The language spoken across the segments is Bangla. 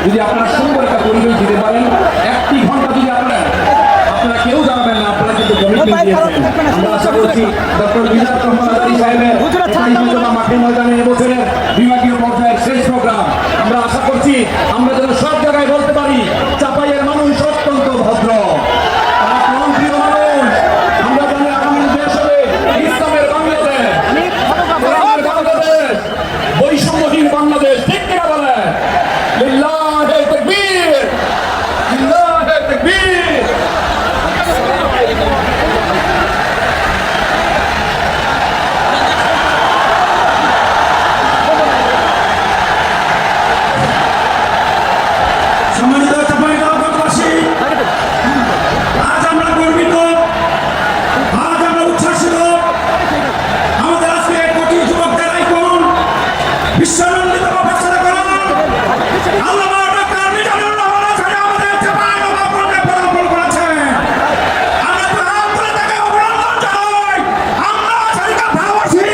যদি আপনারা সুন্দর একটা পরিবেশ দিতে পারেন, একটি ঘন্টা যদি আপনারা কেউ জানাবেন না, আপনারা কিন্তু কমিটমেন্ট দিয়েছেন। আমরা আশা করছি ডক্টর মিজানুর রহমান আজারী সাহেবের মাঠের ময়দানে এবছরের বিভাগীয় পর্যায়ের শেষ প্রোগ্রাম। আমরা আশা করছি আমরা যেন সব জায়গায় বলতে পারি চাপাইয়ের মানুষ অত্যন্ত ভদ্র, তারা প্রাণপ্রিয় মানুষ। আমরা জানি আগামী দেশ হবে ইসলামের বাংলাদেশ, বৈষম্যহীন বাংলাদেশ। ঠিক কিনা বলে? লিল্লাহে তাকবীর, লিল্লাহে তাকবীর। সম্মানিত চাঁপাইনবাবগঞ্জবাসী, আজ আমরা গর্বিত, আজ আমরা উচ্ছ্বাসিত। আমাদের আজকে কোটি যুবকদের আইকন বিশ্বনন্দিত প্রফেসর করুন আল্লামা ডক্টর মিজানুর রহমান আজারী আমাদের চাঁপাইনবাবগঞ্জে পদার্পণ করেছেন। আমরা প্রাণ করে তাকে অভিনন্দন জানাই। আমরা আজারীকে ভালোবাসি,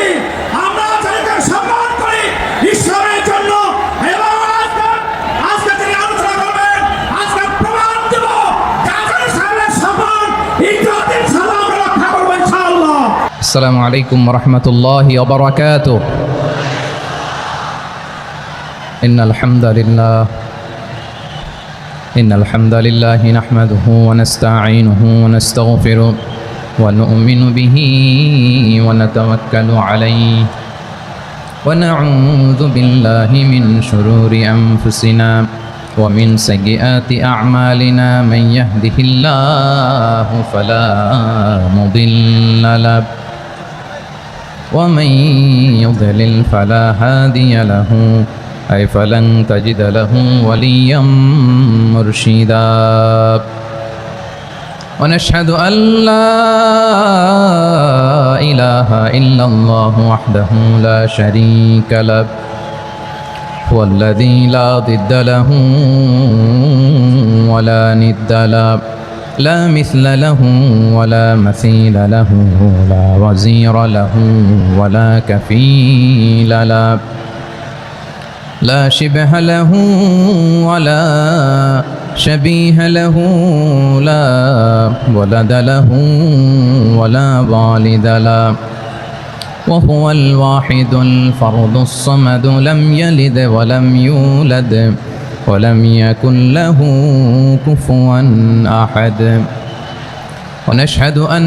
আমরা আজারীকে সম্মান করি ইসলামের জন্য। এবং আজকে তিনি আলোচনা করবেন, আজকে প্রমাণ দেব আজারী সাহেবের সম্মান ইজ্জত ইনশাআল্লাহ আমরা রক্ষা করবো ইনশাআল্লাহ। السلام عليكم ورحمة الله وبركاته. إن الحمد لله نحمده ونستعينه ونستغفره ونؤمن به ونتوكل عليه ونعوذ بالله من شرور أنفسنا ومن سيئات أعمالنا. من يهده الله فلا مضل له ومن يضلل فلا هادي له أي فلن تجد له وليا مرشدا. ونشهد أن لا إله إلا الله وحده لا شريك له هو الذي لا ضد له ولا ند له لا مثل له ولا مثيل له لا وزير له ولا كفيل له لا شبه له ولا شبيه له لا ولد له ولا والد له وهو الواحد الفرد الصمد لم يلد ولم يولد ولم يكن له كفوا أحد. ونشهد أن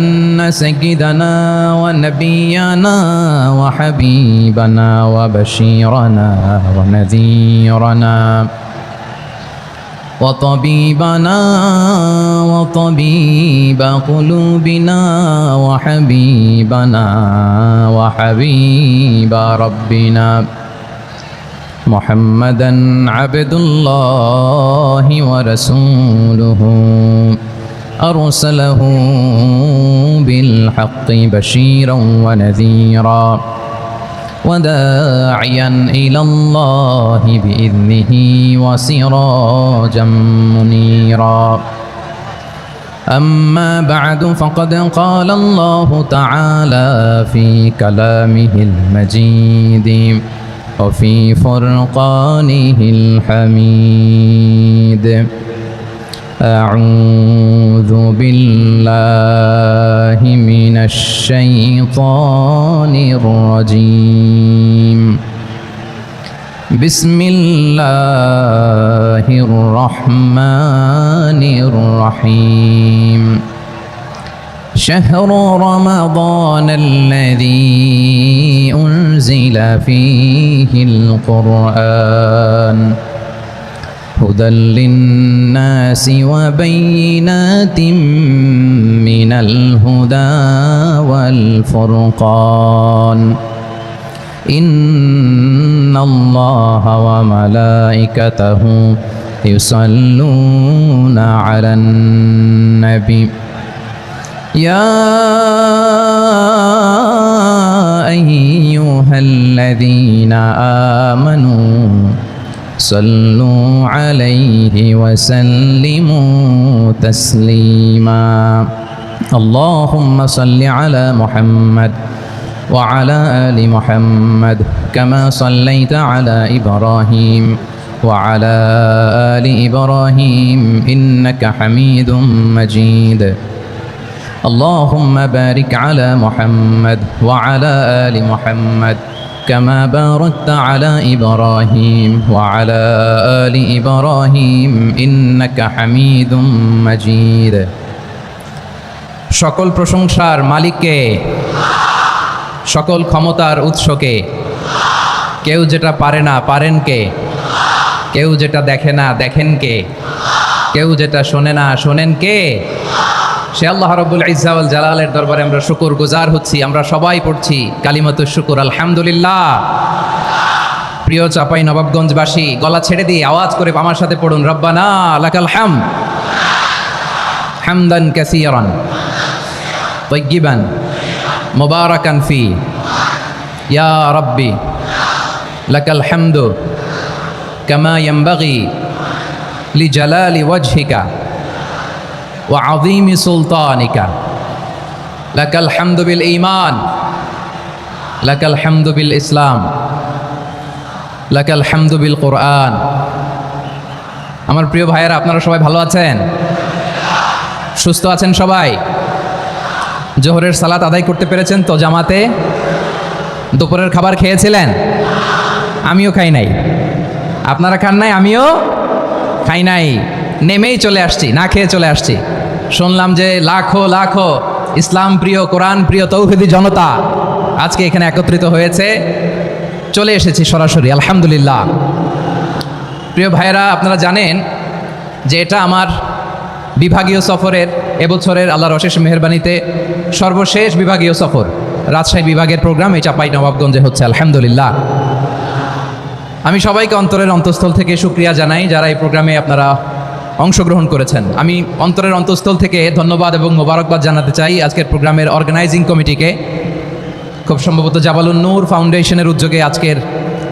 سيدنا ونبينا وحبيبنا وبشيرنا ونذيرنا وطبيبنا وطبيب قلوبنا وحبيبنا وحبيب ربنا محمدا عبد الله ورسوله أرسله بالحق بشيرا ونذيرا وداعيا إلى الله بإذنه وسراجا منيرا. أما بعد فقد قال الله تعالى في كلامه المجيد وفي فرقانه الحميد. أعوذ بالله من الشيطان الرجيم. بسم الله الرحمن الرحيم. شهر رمضان الذي أنزل فيه القرآن هدى للناس وبينات من الهدى والفرقان. إن الله وملائكته يصلون على النبي يا أيها الذين آمنوا صلوا عليه وسلموا تسليما. اللهم صل على محمد وعلى آل محمد كما صليت على إبراهيم وعلى آل إبراهيم إنك حميد مجيد اللهم بارك على محمد وعلى آل محمد كما باركت على إبراهيم وعلى آل إبراهيم إنك حميد مجيد সকল প্রশংসার মালিককে, সকল ক্ষমতার উৎসকে। কেউ যেটা পারে না পারেন কে, কেউ যেটা দেখে না দেখেন কে, কেউ যেটা শোনে না শোনেন কে? সে আল্লাহ রাব্বুল ইজ্জা ওয়াল জালালের দরবারে আমরা শুকর গুজার হচ্ছি। আমরা সবাই পড়ছি কালিমাতুশ শুকর আলহামদুলিল্লাহ। প্রিয় চাপাই নবাবগঞ্জবাসী, গলা ছেড়ে দিয়ে আওয়াজ করে আমার সাথে পড়ুন, রব্বানা লাকাল হামদ হামদান কাসীরান তাইয়্যিবান মুবারাকান ফি ইয়া রাব্বি লাকাল হামদু কামা ইয়ানবাগি লিজালালি ওয়াজহিকা ওয়া আযীমি সুলতানিকা লাকাল হামদু বিল ঈমান লাকাল হামদু বিল ইসলাম লাকাল হামদু বিল কুরআন। আমার প্রিয় ভাইয়েরা, আপনারা সবাই ভালো আছেন? সুস্থ আছেন সবাই? জোহরের সালাত আদায় করতে পেরেছেন তো জামাতে? দুপুরের খাবার খেয়েছিলেন? আমিও খাই নাই। আপনারা খান নাই? আমিও খাই নাই। নেমেই চলে আসছি, না খেয়ে চলে আসছি। শুনলাম যে লাখো লাখো ইসলাম প্রিয়, কোরআন প্রিয় তৌহিদি জনতা আজকে এখানে একত্রিত হয়েছে। চলে এসেছি সরাসরি, আলহামদুলিল্লাহ। প্রিয় ভাইয়েরা, আপনারা জানেন যে এটা আমার বিভাগীয় সফরের, এবছরের আল্লাহর অশেষ মেহেরবানিতে সর্বশেষ বিভাগীয় সফর। রাজশাহী বিভাগের প্রোগ্রাম এই চাপাই নবাবগঞ্জে হচ্ছে, আলহামদুলিল্লাহ। আমি সবাইকে অন্তরের অন্তঃস্থল থেকে শুকরিয়া জানাই যারা এই প্রোগ্রামে আপনারা অংশগ্রহণ করেছেন। আমি অন্তরের অন্তঃস্থল থেকে ধন্যবাদ এবং মোবারকবাদ জানাতে চাই আজকের প্রোগ্রামের অর্গানাইজিং কমিটিকে। খুব সম্ভবত জাবালুন নূর ফাউন্ডেশনের উদ্যোগে আজকের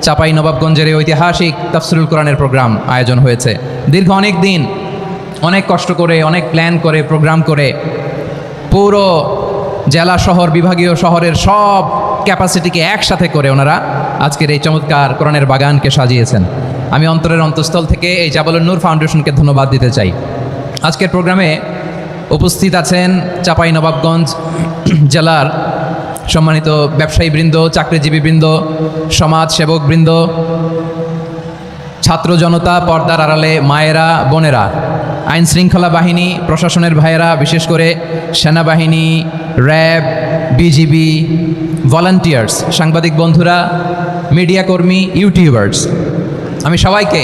চাপাই নবাবগঞ্জের এই ঐতিহাসিক তাফসিরুল কোরআনের প্রোগ্রাম আয়োজন হয়েছে। দীর্ঘ অনেক দিন অনেক কষ্ট করে, অনেক প্ল্যান করে, প্রোগ্রাম করে পুরো জেলা শহর, বিভাগীয় শহরের সব ক্যাপাসিটিকে একসাথে করে ওনারা আজকের এই চমৎকার কোরআনের বাগানকে সাজিয়েছেন। আমি অন্তরের অন্তঃস্থল থেকে এই জাবালুন নূর ফাউন্ডেশনকে ধন্যবাদ দিতে চাই। আজকের প্রোগ্রামে উপস্থিত আছেন চাপাই নবাবগঞ্জ জেলার সম্মানিত ব্যবসায়ীবৃন্দ, চাকরিজীবীবৃন্দ, সমাজসেবকবৃন্দ, ছাত্র জনতা, পর্দার আড়ালে মায়েরা, বোনেরা, আইন শৃঙ্খলা বাহিনী, প্রশাসনের ভাইয়েরা, বিশেষ করে সেনাবাহিনী, র্যাব, বিজিবি, ভলান্টিয়ার্স, সাংবাদিক বন্ধুরা, মিডিয়া কর্মী, ইউটিউবার্স, আমি সবাইকে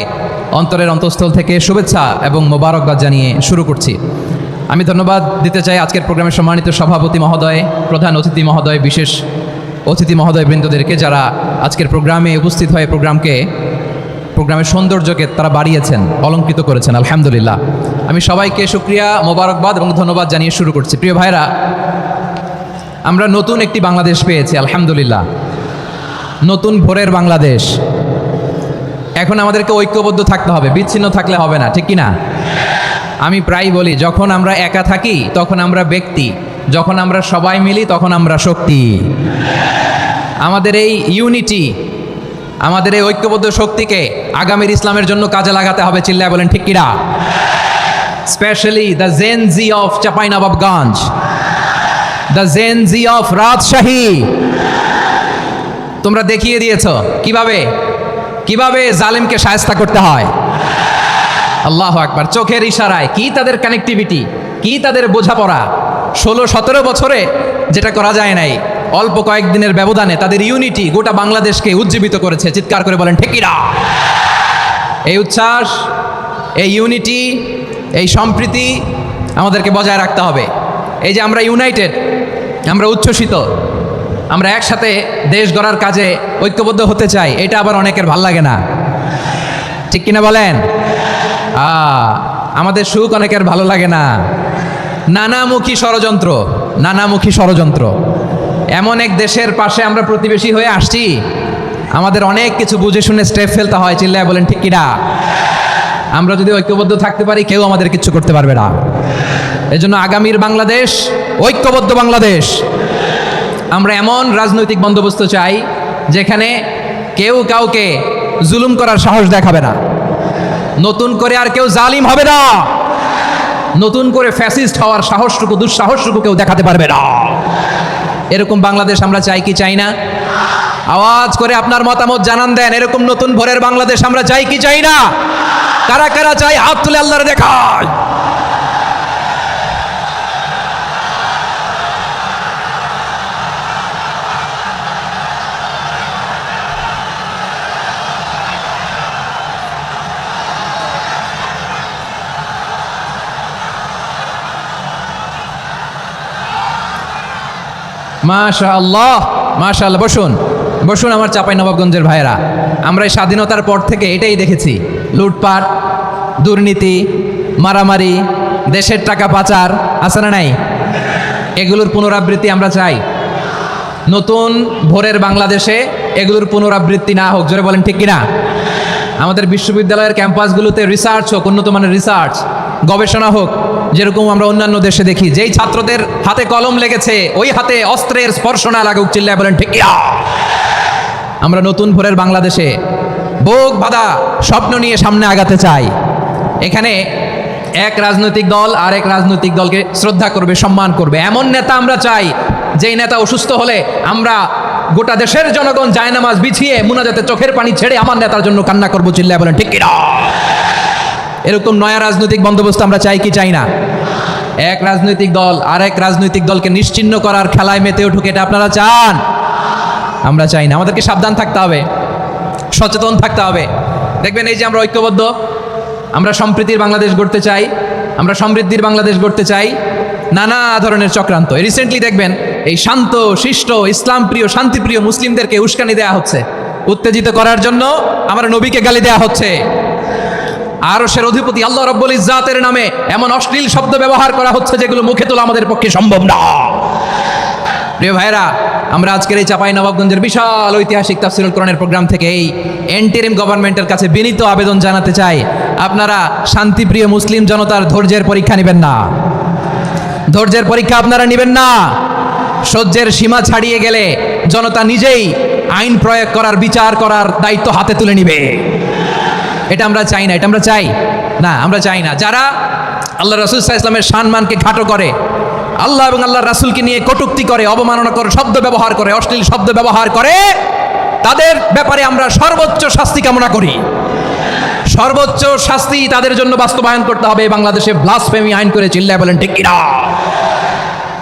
অন্তরের অন্তঃস্থল থেকে শুভেচ্ছা এবং মোবারকবাদ জানিয়ে শুরু করছি। আমি ধন্যবাদ দিতে চাই আজকের প্রোগ্রামের সম্মানিত সভাপতি মহোদয়, প্রধান অতিথি মহোদয়, বিশেষ অতিথি মহোদয় বৃন্দদেরকে যারা আজকের প্রোগ্রামে উপস্থিত হয়ে প্রোগ্রামের সৌন্দর্যকে তারা বাড়িয়েছেন, অলঙ্কৃত করেছেন, আলহামদুলিল্লাহ। আমি সবাইকে শুকরিয়া, মোবারকবাদ এবং ধন্যবাদ জানিয়ে শুরু করছি। প্রিয় ভাইরা, আমরা নতুন একটি বাংলাদেশ পেয়েছি, আলহামদুলিল্লাহ। নতুন ভোরের বাংলাদেশ। এখন আমাদেরকে ঐক্যবদ্ধ থাকতে হবে, বিচ্ছিন্ন থাকলে হবে না, ঠিক কি না? আমি প্রায় বলি, যখন আমরা একা থাকি তখন আমরা ব্যক্তি, যখন আমরা সবাই মিলি তখন আমরা শক্তি। আমাদের এই ইউনিটি, আমাদের এই ঐক্যবদ্ধ শক্তিকে আগামীর ইসলামের জন্য কাজে লাগাতে হবে, চিল্লায় বলেন ঠিক কিনা? Specially the Gen Z of Chapainawabganj, the Gen Z of Rajshahi. তোমরা দেখিয়ে দিয়েছ কিভাবে জালেমকে শায়েস্তা করতে হয়। আল্লাহু আকবার। চোখের ইশারায় কি তাদের কানেক্টিভিটি, কি তাদের বোঝাপড়া। 16-17 বছরে যেটা করা যায় নাই, অল্প কয়েকদিনের ব্যবধানে তাদের ইউনিটি গোটা বাংলাদেশকে উজ্জীবিত করেছে। চিৎকার করে বলেন ঠিক কিনা? এই উচ্ছ্বাস, এই ইউনিটি, এই সম্প্রীতি আমাদেরকে বজায় রাখতে হবে। এই যে আমরা ইউনাইটেড, আমরা উচ্ছ্বসিত, আমরা একসাথে দেশ গড়ার কাজে ঐক্যবদ্ধ হতে চাই, এটা আবার অনেকের ভাল লাগে না, ঠিক কিনা বলেন? আমাদের সুখ অনেকের ভালো লাগে না। নানামুখী ষড়যন্ত্র। এমন এক দেশের পাশে আমরা প্রতিবেশী হয়ে আসছি, আমাদের অনেক কিছু বুঝে শুনে স্টেপ ফেলতে হয়, চিল্লায় বলেন ঠিক কিনা? আমরা যদি ঐক্যবদ্ধ থাকতে পারি, কেউ আমাদের কিছু করতে পারবে না। এজন্য আগামীর বাংলাদেশ ঐক্যবদ্ধ বাংলাদেশ। আমরা এমন রাজনৈতিক বন্দোবস্ত চাই যেখানে কেউ কাউকে জুলুম করার সাহস দেখাবে না, নতুন করে আর কেউ জালিম হবে না, নতুন করে ফ্যাসিস্ট হওয়ার সাহসটুকু দুঃসাহসটুকু কেউ দেখাতে পারবে না। এরকম বাংলাদেশ আমরা চাই কি চাই না? আওয়াজ করে আপনার মতামত জানান দেন। এরকম নতুন ভোরের বাংলাদেশ আমরা চাই কি চাই না? কারা কারা চাই হাত তুলে আল্লাহর দেখায়। মাশাআল্লাহ মাশাআল্লাহ। বসুন বসুন আমার চাঁপাইনবাবগঞ্জের ভাইয়েরা, আমরা এই স্বাধীনতার পর থেকে এটাই দেখেছি, লুটপাট, দুর্নীতি, মারামারি, দেশের টাকা পাচার, আছে না নাই? এগুলোর পুনরাবৃত্তি আমরা চাই। নতুন ভোরের বাংলাদেশে এগুলোর পুনরাবৃত্তি না হোক। জোরে বলেন ঠিক কিনা? আমাদের বিশ্ববিদ্যালয়ের ক্যাম্পাসগুলোতে রিসার্চ হোক, উন্নত মানের রিসার্চ, গবেষণা হোক, যেরকম আমরা অন্যান্য দেশে দেখি। যেই ছাত্রদের হাতে কলম লেগেছে ওই হাতে অস্ত্রের স্পর্শ না লাগুক। চিল্লায় বলেন ঠিক কিনা? আমরা নতুন ভোরের বাংলাদেশে বুক বাঁধা স্বপ্ন নিয়ে সামনে আগাতে চাই। এখানে এক রাজনৈতিক দল আর এক রাজনৈতিক দলকে শ্রদ্ধা করবে, সম্মান করবে, এমন নেতা আমরা চাই যেই নেতা অসুস্থ হলে আমরা গোটা দেশের জনগণ জায়নামাজ বিছিয়ে মুনাজাতে চোখের পানি ছেড়ে আমার নেতার জন্য কান্না করবো। চিল্লায় বলেন ঠিক কিনা? এরকম নয়া রাজনৈতিক বন্দোবস্ত আমরা চাই কি চাই না? এক রাজনৈতিক দল আর এক রাজনৈতিক দলকে নিশ্চিহ্ন করার খেলায় মেতে উঠুক, এটা আপনারা চান? আমরা চাই না। আমাদেরকে সাবধান থাকতে হবে, সচেতন থাকতে হবে। দেখবেন এই যে আমরা ঐক্যবদ্ধ, আমরা সম্প্রীতির বাংলাদেশ গড়তে চাই, আমরা সমৃদ্ধির বাংলাদেশ গড়তে চাই, নানা ধরনের চক্রান্ত। রিসেন্টলি দেখবেন এই শান্ত শিষ্ট ইসলাম প্রিয় শান্তিপ্রিয় মুসলিমদেরকে উস্কানি দেওয়া হচ্ছে, উত্তেজিত করার জন্য আমার নবীকে গালি দেওয়া হচ্ছে। আরশের অধিপতি আল্লাহ রাব্বুল ইজ্জাতের নামে এমন অশ্লীল শব্দ ব্যবহার করা হচ্ছে যেগুলো মুখে তোলা আমাদের পক্ষে সম্ভব না। প্রিয় ভাইরা, আমরা আজকের এই চাঁপাইনবাবগঞ্জের বিশাল ঐতিহাসিক তাফসীরুল কোরআনের প্রোগ্রাম থেকে এই এন্টিরিম গভর্নমেন্টের কাছে বিনীত আবেদন জানাতে চাই, আপনারা শান্তিপ্রিয় মুসলিম জনতার ধৈর্যের পরীক্ষা নেবেন না। ধৈর্যের পরীক্ষা আপনারা নেবেন না। সহ্যের সীমা ছাড়িয়ে গেলে জনতা নিজেই আইন প্রয়োগ করার, বিচার করার দায়িত্ব হাতে তুলে নিবে। এটা আমরা চাই না, এটা আমরা চাই না, আমরা চাই না। যারা আল্লাহ রাসূল সাল্লাল্লাহু আলাইহি ওয়াসাল্লামের সম্মানকে খাটো করে, আল্লাহ এবং আল্লাহর রাসূলকে নিয়ে কটূক্তি করে, অবমাননা করে, শব্দ ব্যবহার করে, অশ্লীল শব্দ ব্যবহার করে, তাদের ব্যাপারে আমরা সর্বোচ্চ শাস্তি কামনা করি। সর্বোচ্চ শাস্তি তাদের জন্য বাস্তবায়ন করতে হবে। বাংলাদেশে ব্লাসফেমি আইন করে। চিল্লায় বলেন ঠিক কিনা?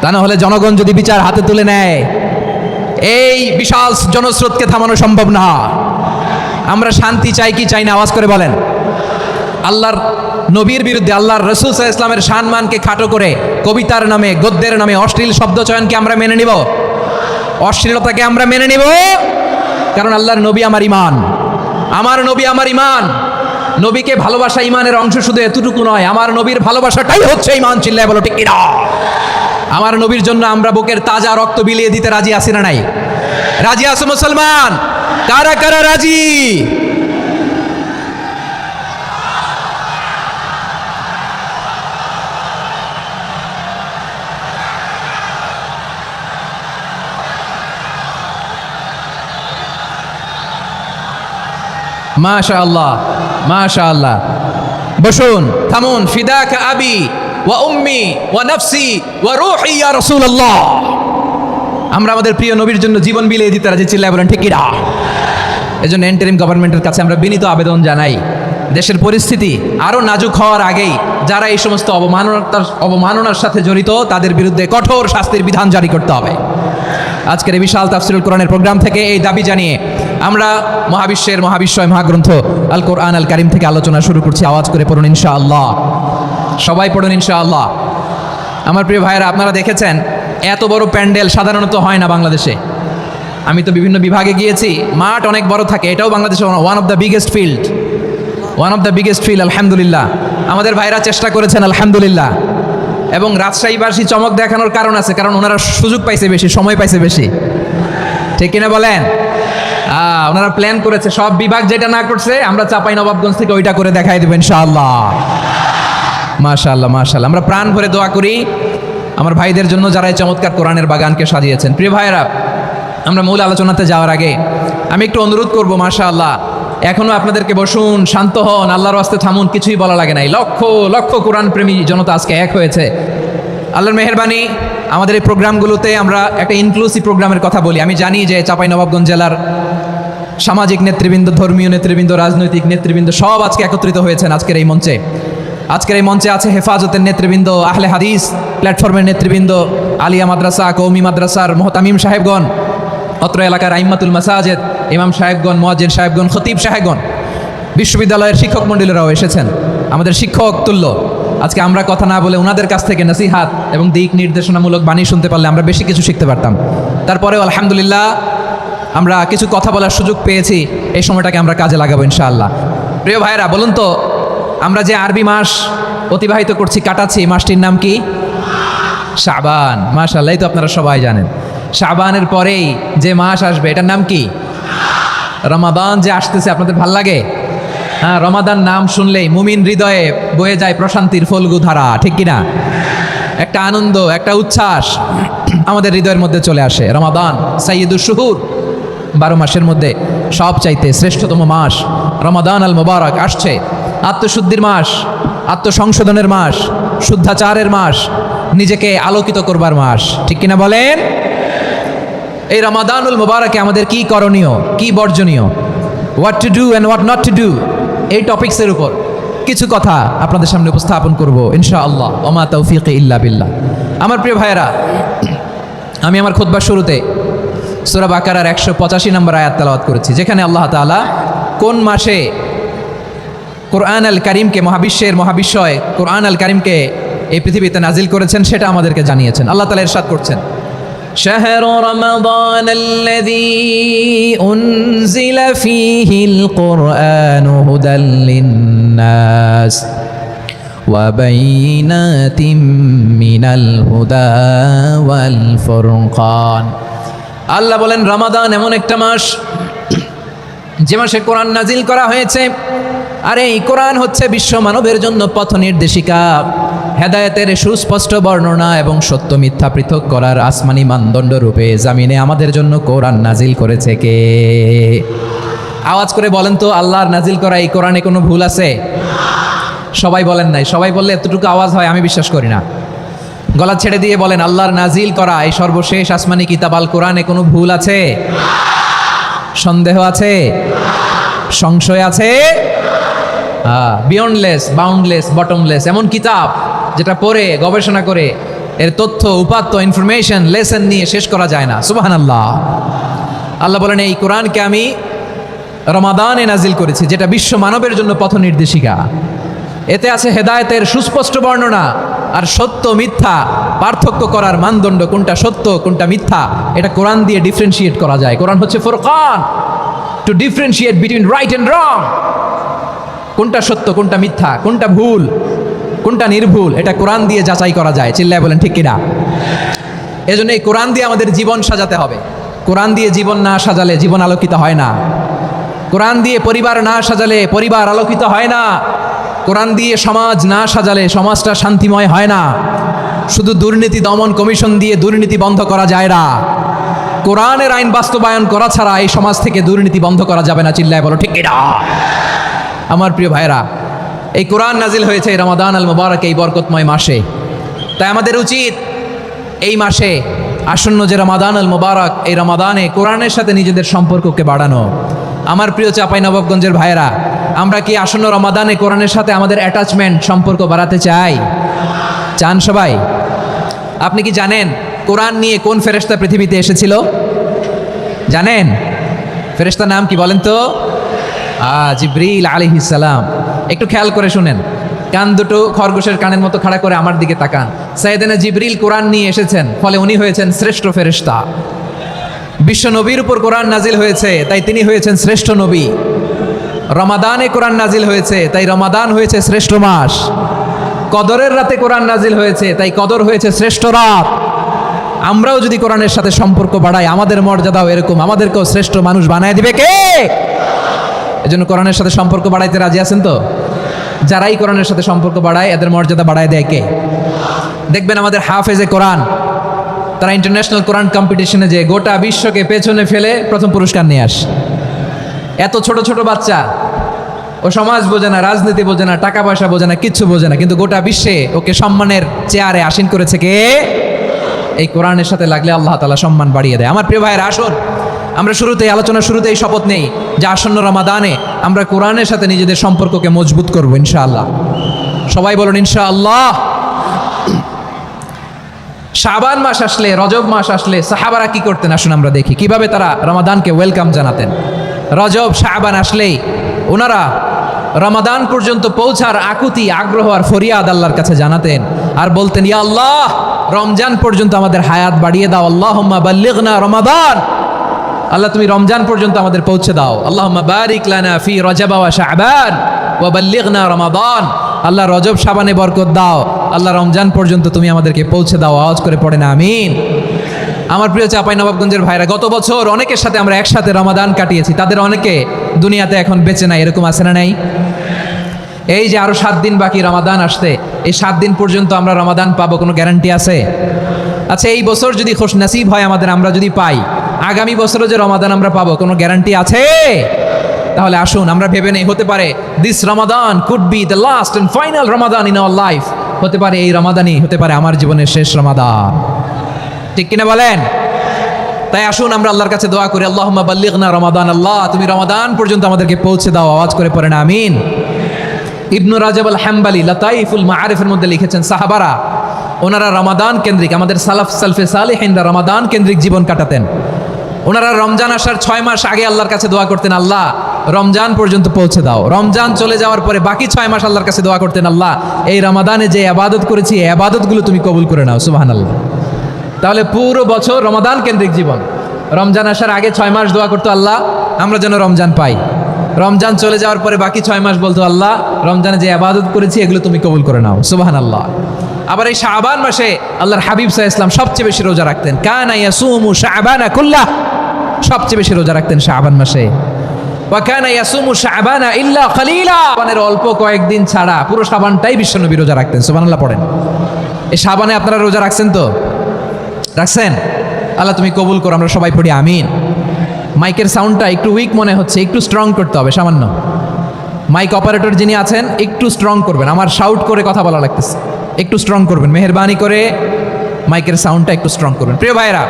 তা না হলে জনগণ যদি বিচার হাতে তুলে নেয়, এই বিশাল জনস্রোতকে থামানো সম্ভব না। আমরা শান্তি চাই কি চাই না? আওয়াজ করে বলেন। আল্লাহর নবীর বিরুদ্ধে, আল্লাহর রাসূল সাল্লাল্লাহু আলাইহি ওয়াসাল্লামের সম্মানকে খাটো করে কবিতার নামে, গদ্যের নামে অশ্লীল শব্দ চয়নকে আমরা মেনে নিব? অশ্লীলতাকে আমরা মেনে নিব? কারণ আল্লাহর নবী আমার ইমান, আমার নবী আমার ইমান। নবীকে ভালোবাসা ইমানের অংশ শুধু এতটুকু নয়, আমার নবীর ভালোবাসাটাই হচ্ছে ইমান। চিল্লায় বলো ঠিক কিনা? আমার নবীর জন্য আমরা বুকের তাজা রক্ত বিলিয়ে দিতে রাজি আছি না নাই? রাজি আছো মুসলমান? কারা কারা রাজি? মাশাআল্লাহ মাশাআল্লাহ। বসুন, থামুন। ফিদাকা আবি ওয়া উম্মি ওয়া নাফসি ওয়া রূহি ইয়া রাসূলুল্লাহ। আমরা আমাদের প্রিয় নবীর জন্য জীবন বিলিয়ে দিতে রাজি। চিল্লায় বলেন ঠিক কিনা? এজন্য এন্টারিম গভর্নমেন্টের কাছে আমরা বিনীত আবেদন জানাই, দেশের পরিস্থিতি আরও নাজুক হওয়ার আগেই যারা এই সমস্ত অবমাননার সাথে জড়িত তাদের বিরুদ্ধে কঠোর শাস্তির বিধান জারি করতে হবে। আজকের এই বিশাল তাফসীরুল কোরআনের প্রোগ্রাম থেকে এই দাবি জানিয়ে আমরা মহাবিশ্বের মহাবিশ্বয় মহাগ্রন্থ আল কোরআন আল কারিম থেকে আলোচনা শুরু করছি। আওয়াজ করে পড়ুন ইনশাআল্লাহ। সবাই পড়ুন ইনশাআল্লাহ। আমার প্রিয় ভাইয়েরা, আপনারা দেখেছেন এত বড় প্যান্ডেল সাধারণত হয় না বাংলাদেশে। আমি তো বিভিন্ন বিভাগে গিয়েছি, মাঠ অনেক বড় থাকে। এটাও বাংলাদেশে one of the biggest field. আলহামদুলিল্লাহ, আমাদের ভাইরা চেষ্টা করেছেন আলহামদুলিল্লাহ। এবং রাজশাহীবাসী চমক দেখানোর কারণ আছে, কারণ ওনারা সুযোগ পাইছে বেশি, সময় পাইছে বেশি। ঠিক কিনা বলেন? ওনারা প্ল্যান করেছে, সব বিভাগ যেটা না করছে আমরা চাঁপাইনবাবগঞ্জ থেকে ওইটা করে দেখাই দেবো ইনশাআল্লাহ। মাশাআল্লাহ মাশাআল্লাহ। আমরা প্রাণ ভরে দোয়া করি আমার ভাইদের জন্য যারা এই চমৎকার কোরআনের বাগানকে সাজিয়েছেন। প্রিয় ভাইয়েরা, আমরা মূল আলোচনাতে যাওয়ার আগে আমি একটু অনুরোধ করব, মাশাআল্লাহ এখনো আপনাদেরকে বসুন, শান্ত হন, আল্লাহর রাস্তায় থামুন, কিছুই বলা লাগে নাই। লক্ষ লক্ষ কোরআন প্রেমী জনতা আজকে এক হয়েছে। আল্লাহর মেহেরবানি, আমাদের এই প্রোগ্রামগুলোতে আমরা একটা ইনক্লুসিভ প্রোগ্রামের কথা বলি। আমি জানি যে চাঁপাইনবাবগঞ্জ জেলার সামাজিক নেতৃবৃন্দ, ধর্মীয় নেতৃবৃন্দ, রাজনৈতিক নেতৃবৃন্দ সব আজকে একত্রিত হয়েছেন আজকের এই মঞ্চে। আজকের এই মঞ্চে আছে হেফাজতের নেতৃবৃন্দ, আহলে হাদিস প্ল্যাটফর্মের নেতৃবৃন্দ, আলিয়া মাদ্রাসা, কওমি মাদ্রাসার মোহতামিম সাহেবগণ, অত্র এলাকার আইম্মাতুল মাসাজিদ, ইমাম সাহেবগণ, মুয়াজ্জিন সাহেবগণ, খতিব সাহেবগণ, বিশ্ববিদ্যালয়ের শিক্ষক মণ্ডলীরাও এসেছেন, আমাদের শিক্ষক তুল্য। আজকে আমরা কথা না বলে ওনাদের কাছ থেকে নসিহাত এবং দিক নির্দেশনামূলক বাণী শুনতে পারলে আমরা বেশি কিছু শিখতে পারতাম। তারপরেও আলহামদুলিল্লাহ আমরা কিছু কথা বলার সুযোগ পেয়েছি, এই সময়টাকে আমরা কাজে লাগাবো ইনশাআল্লাহ। প্রিয় ভাইরা, বলুন তো, আমরা যে আরবি মাস অতিবাহিত করছি, কাটাচ্ছি, মাসটির নাম কি? শাবান। মাশাআল্লাহ, এই তো আপনারা সবাই জানেন। শাবানের পরেই যে মাস আসবে এটার নাম কি? রমাদান। যে আসতেছে আপনাদের ভাল লাগে? হ্যাঁ, রমাদান নাম শুনলেই মুমিন হৃদয়ে বয়ে যায় প্রশান্তির ফল্গু ধারা, ঠিক কিনা? একটা আনন্দ, একটা উচ্ছ্বাস আমাদের হৃদয়ের মধ্যে চলে আসে। রমাদান সাইয়্যিদুশ শুহুর, 12 মাসের মধ্যে সব চাইতে শ্রেষ্ঠতম মাস রমাদান আল মুবারক আসছে। আত্মশুদ্ধির মাস, আত্মসংশোধনের মাস, শুদ্ধাচারের মাস, নিজেকে আলোকিত করবার মাস, ঠিক কিনা বলেন? এই রমাদানুল মুবারকে আমাদের কি করণীয়, কি বর্জনীয়, what to do and what not to do, এই টপিক্সের উপর কিছু কথা আপনাদের সামনে উপস্থাপন করব ইনশাআল্লাহ। ওমা তৌফিক ইল্লা বিল্লাহ। আমার প্রিয় ভাইয়েরা, আমি আমার খুতবার শুরুতে সূরা বাকারার 185 নম্বর আয়াত তেলাওয়াত করেছি, যেখানে আল্লাহ তাআলা কোন মাসে কোরআন আল কারীমকে, মহাবিশ্বয় কোরআন আল কারীমকে এই পৃথিবীতে নাজিল করেছেন সেটা আমাদেরকে জানিয়েছেন। আল্লাহ তাআলা ইরশাদ করছেন, شهر رمضان الذي أنزل فيه القرآن هدى للناس وبينات من الهدى والفرقان। আল্লাহ বলেন, রমাদান এমন একটা মাস যে মাসে কোরআন নাজিল করা হয়েছে। আর এই কোরআন হচ্ছে বিশ্ব মানবের জন্য পথ নির্দেশিকা, হেদায়েতের সুস্পষ্ট বর্ণনা এবং সত্য মিথ্যা পৃথক করার আসমানি মানদণ্ড রূপে জামিনে আমাদের জন্য কোরআন নাজিল করেছে কে? আওয়াজ করে বলেন তো, আল্লাহর নাজিল করা এই কোরআনে কোনো ভুল আছে? সবাই বলেন নাই। সবাই বললে এতটুকু আওয়াজ হয় আমি বিশ্বাস করি না। গলা ছেড়ে দিয়ে বলেন, আল্লাহর নাজিল করা এই সর্বশেষ আসমানি কিতাব আল কোরআনে কোনো ভুল আছে? সন্দেহ আছে? সংশয় আছে? বিয়ন্ডলেস, বাউন্ডলেস, বটমলেস, এমন কিতাব যেটা পড়ে গবেষণা করে এর তথ্য, উপাত্ত, ইনফরমেশন, লেসন নিয়ে শেষ করা যায় না। সুবহানাল্লাহ। আল্লাহ বলেন, এই কোরআনকে আমি রমাদানে নাজিল করেছি, যেটা বিশ্ব মানবের জন্য পথ নির্দেশিকা। এতে আছে হেদায়েতের সুস্পষ্ট বর্ণনা আর সত্য মিথ্যা পার্থক্য করার মানদণ্ড, কোনটা সত্য কোনটা মিথ্যা এটা কোরআন দিয়ে ডিফারেন্সিয়েট করা যায়। কোরআন হচ্ছে Furqan, two differentiate between right and রং। কোনটা সত্য, কোনটা মিথ্যা, কোনটা ভুল, কোনটা নির্ভুল, এটা কোরআন দিয়ে যাচাই করা যায়। চিল্লায় বলেন ঠিক কিনা? এজন্য এই কোরআন দিয়ে আমাদের জীবন সাজাতে হবে। কোরআন দিয়ে জীবন না সাজালে জীবন আলোকিত হয় না। কোরআন দিয়ে পরিবার না সাজালে পরিবার আলোকিত হয় না। কোরআন দিয়ে সমাজ না সাজালে সমাজটা শান্তিময় হয় না। শুধু দুর্নীতি দমন কমিশন দিয়ে দুর্নীতি বন্ধ করা যায় না। কোরআনের আইন বাস্তবায়ন করা ছাড়া এই সমাজ থেকে দুর্নীতি বন্ধ করা যাবে না। চিল্লায় বলো ঠিক কিনা? আমার প্রিয় ভাইরা, এই কোরআন নাজিল হয়েছে এই রমাদান আল মুবারক, এই বরকতময় মাসে। তাই আমাদের উচিত এই মাসে আসন্ন যে রমাদান আল মুবারক, এই রমাদানে কোরআনের সাথে নিজেদের সম্পর্ককে বাড়ানো। আমার প্রিয় চাঁপাইনবাবগঞ্জের ভাইয়েরা, আমরা কি আসন্ন রমাদানে কোরআনের সাথে আমাদের অ্যাটাচমেন্ট, সম্পর্ক বাড়াতে চাই? চান সবাই? আপনি কি জানেন কোরআন নিয়ে কোন ফেরেশতা পৃথিবীতে এসেছিল? জানেন? ফেরেশতার নাম কি বলেন তো? জিবরিল আলাইহিস সালাম। একটু খেয়াল করে শুনেন, কান দুটো খরগোশের কানের মতো খাড়া করে আমার দিকে তাকান। সাইয়েদনা জিবরিল কোরআন নিয়ে এসেছেন, ফলে উনি হয়েছেন শ্রেষ্ঠ ফেরেশতা। বিশ্ব নবীর উপর কোরআন নাজিল হয়েছে, তাই তিনি হয়েছেন শ্রেষ্ঠ নবী। রমাদানে কোরআন নাজিল হয়েছে, তাই রমাদান হয়েছে শ্রেষ্ঠ মাস। কদরের রাতে কোরআন নাজিল হয়েছে, তাই কদর হয়েছে শ্রেষ্ঠ রাত। আমরাও যদি কোরআনের সাথে সম্পর্ক বাড়াই, আমাদের মর্যাদাও এরকম, আমাদেরকেও শ্রেষ্ঠ মানুষ বানায় দিবে কে? এজন্য কোরআনের সাথে সম্পর্ক বাড়াইতে রাজি আছেন তো? যারাই কোরআনের সাথে সম্পর্ক বাড়ায় এদের মর্যাদা বাড়ায় দেয় কে? দেখবেন আমাদের হাফেজে কোরআন, তারা ইন্টারন্যাশনাল কোরআন কম্পিটিশনে যে গোটা বিশ্বকে পেছনে ফেলে প্রথম পুরস্কার নিয়ে আসে। এত ছোট ছোট বাচ্চা, ও সমাজ বোঝে না, রাজনীতি বোঝে না, টাকা পয়সা বোঝে না, কিচ্ছু বোঝে না, কিন্তু গোটা বিশ্বে ওকে সম্মানের চেয়ারে আসীন করেছে কে? এই কোরআনের সাথে লাগলে আল্লাহ তাআলা সম্মান বাড়িয়ে দেয়। আমার প্রিয় ভাইয়েরা, আসুন আমরা শুরুতেই, আলোচনার শুরুতেই শপথ নেই যে আসন্ন রমাদানে আমরা কোরআনের সাথে নিজেদের সম্পর্ককে মজবুত করব ইনশাআল্লাহ। সবাই বলুন ইনশাআল্লাহ। শাবান মাস আসলে, রজব মাস আসলে সাহাবারা কি করতেন আসুন আমরা দেখি কিভাবে তারা রমাদানকে ওয়েলকাম জানাতেন। রজব শাবান আসলেই ওনারা রমাদান পর্যন্ত পৌঁছার আকুতি, আগ্রহ আর ফরিয়াদ আল্লাহর কাছে জানাতেন আর বলতেন, ইয়া আল্লাহ, রমজান পর্যন্ত আমাদের হায়াত বাড়িয়ে দাও। আল্লাহুম্মা বাল্লিগনা রমাদান, আল্লাহ তুমি রমজান পর্যন্ত আমাদের পৌঁছে দাও। আল্লাহুম্মা বারিক লানা ফি রজব ওয়া শাবান ওয়া বাল্লিগনা রমাদান, আল্লাহ রজব শাবানে বরকত দাও, আল্লাহ রমজান পর্যন্ত তুমি আমাদেরকে পৌঁছে দাও। আওয়াজ করে পড়েন আমিন। আমার প্রিয় চাঁপাইনবাবগঞ্জের ভাইরা, গত বছর অনেকের সাথে আমরা একসাথে রমাদান কাটিয়েছি, তাদের অনেকে দুনিয়াতে এখন বেঁচে নাই, এরকম আছে না নাই? এই যে আরো 7 দিন বাকি রমাদান আসতে, এই 7 দিন পর্যন্ত আমরা রমাদান পাবো, কোনো গ্যারান্টি আছে? আচ্ছা, এই বছর যদি খুশ নসিব হয় আমাদের, আমরা যদি পাই, আগামী বছরও যে রমাদান আমরা পাবো, কোনো গ্যারান্টি আছে? তাহলে আসুন আমরা ভেবে নেই, হতে পারে this Ramadan could be the last and final Ramadan in our life. হতে পারে এই রমাদানই হতে পারে আমার জীবনের শেষ রমাদান, ঠিক কিনা বলেন? তাই আসুন আমরা আল্লাহর কাছে দোয়া করি, আল্লাহুম্মা বাল্লিগনা রমাদান, আল্লাহ তুমি রমাদান পর্যন্ত আমাদেরকে পৌঁছে দাও। আওয়াজ করে পড়েন আমিন। ইবনু রাজব আল হাম্বালি লাতাইফুল মাআরিফের মধ্যে লিখেছেন, সাহাবারা ওনারা রমাদান কেন্দ্রিক, আমাদের সালফে সালেহিনরা রমাদান কেন্দ্রিক জীবন কাটাতেন। ওনারা রমজান আসার 6 মাস আগে আল্লাহর কাছে দোয়া করতেন, আল্লাহ রমজান পর্যন্ত পৌঁছে দাও। রমজান চলে যাওয়ার পরে বাকি 6 মাস আল্লাহর কাছে দোয়া করতেন, আল্লাহ এই রমাদানে যে ইবাদত করেছি, এই ইবাদতগুলো তুমি কবুল করে নাও। সুবহানাল্লাহ। তাহলে পুরো বছর রমাদান কেন্দ্রিক জীবন। রমজান আসার আগে 6 মাস দোয়া করতো, আল্লাহ আমরা যেন রমজান পাই। রমজান চলে যাওয়ার পরে বাকি 6 মাস বলতো, আল্লাহ রমজানে যে ইবাদত করেছি এগুলো তুমি কবুল করে নাও। সুবহানাল্লাহ। আবার এই শাবান মাসে আল্লাহর হাবিব সাল্লাল্লাহু আলাইহি ওয়াসাল্লাম সবচেয়ে বেশি রোজা রাখতেন। কানা ইয়াসুমু শাবানা কুল্লাহ, সবচেয়ে বেশি রোজা রাখতেন শাবান মাসে। ওয়া কানা ইয়াসুমু শাবানা ইল্লা কালিলা, শাবানের অল্প কয়েকদিন ছাড়া পুরো শাবানটাই বিশ্বনবী রোজা রাখতেন। সুবহানাল্লাহ পড়েন। এই শাবানে আপনারা রোজা রাখছেন তো? রাখছেন? আল্লাহ তুমি কবুল করো, আমরা সবাই পড়ি আমিন। মাইকের সাউন্ডটা একটু উইক মনে হচ্ছে, একটু স্ট্রং করতে হবে সামান্য। মাইক অপারেটর যিনি আছেন একটু স্ট্রং করবেন, আমার শাউট করে কথা বলা লাগতেছে, একটু স্ট্রং করবেন মেহেরবানি করে, মাইকের সাউন্ডটা একটু স্ট্রং করবেন। প্রিয় ভাইরা,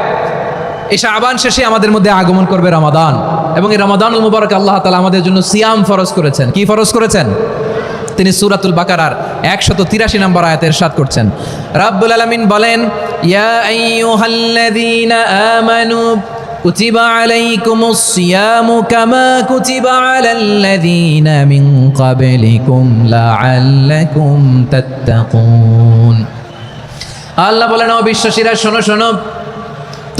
এই শাবান শেষে আমাদের মধ্যে আগমন করবে রমাদান, এবং এই রমাদানুল মুবারক আল্লাহ তাআলা আমাদের জন্য সিয়াম ফরজ করেছেন। কি ফরজ করেছেন? তিনি সূরাতুল বাকারার 183 নম্বর আয়াতে ইরশাদ করছেন, রাব্বুল আলামিন বলেন, ইয়া আইয়ুহাল্লাযীনা আমানু কুতিবা আলাইকুমুস সিয়ামু কামা কুতিবা আলাল্লাযীনা মিন ক্বাবলিকুম লাআল্লাকুম তাত্তাকুন। আল্লাহ বলেন, ও বিশ্বাসীরা শোনো শোনো,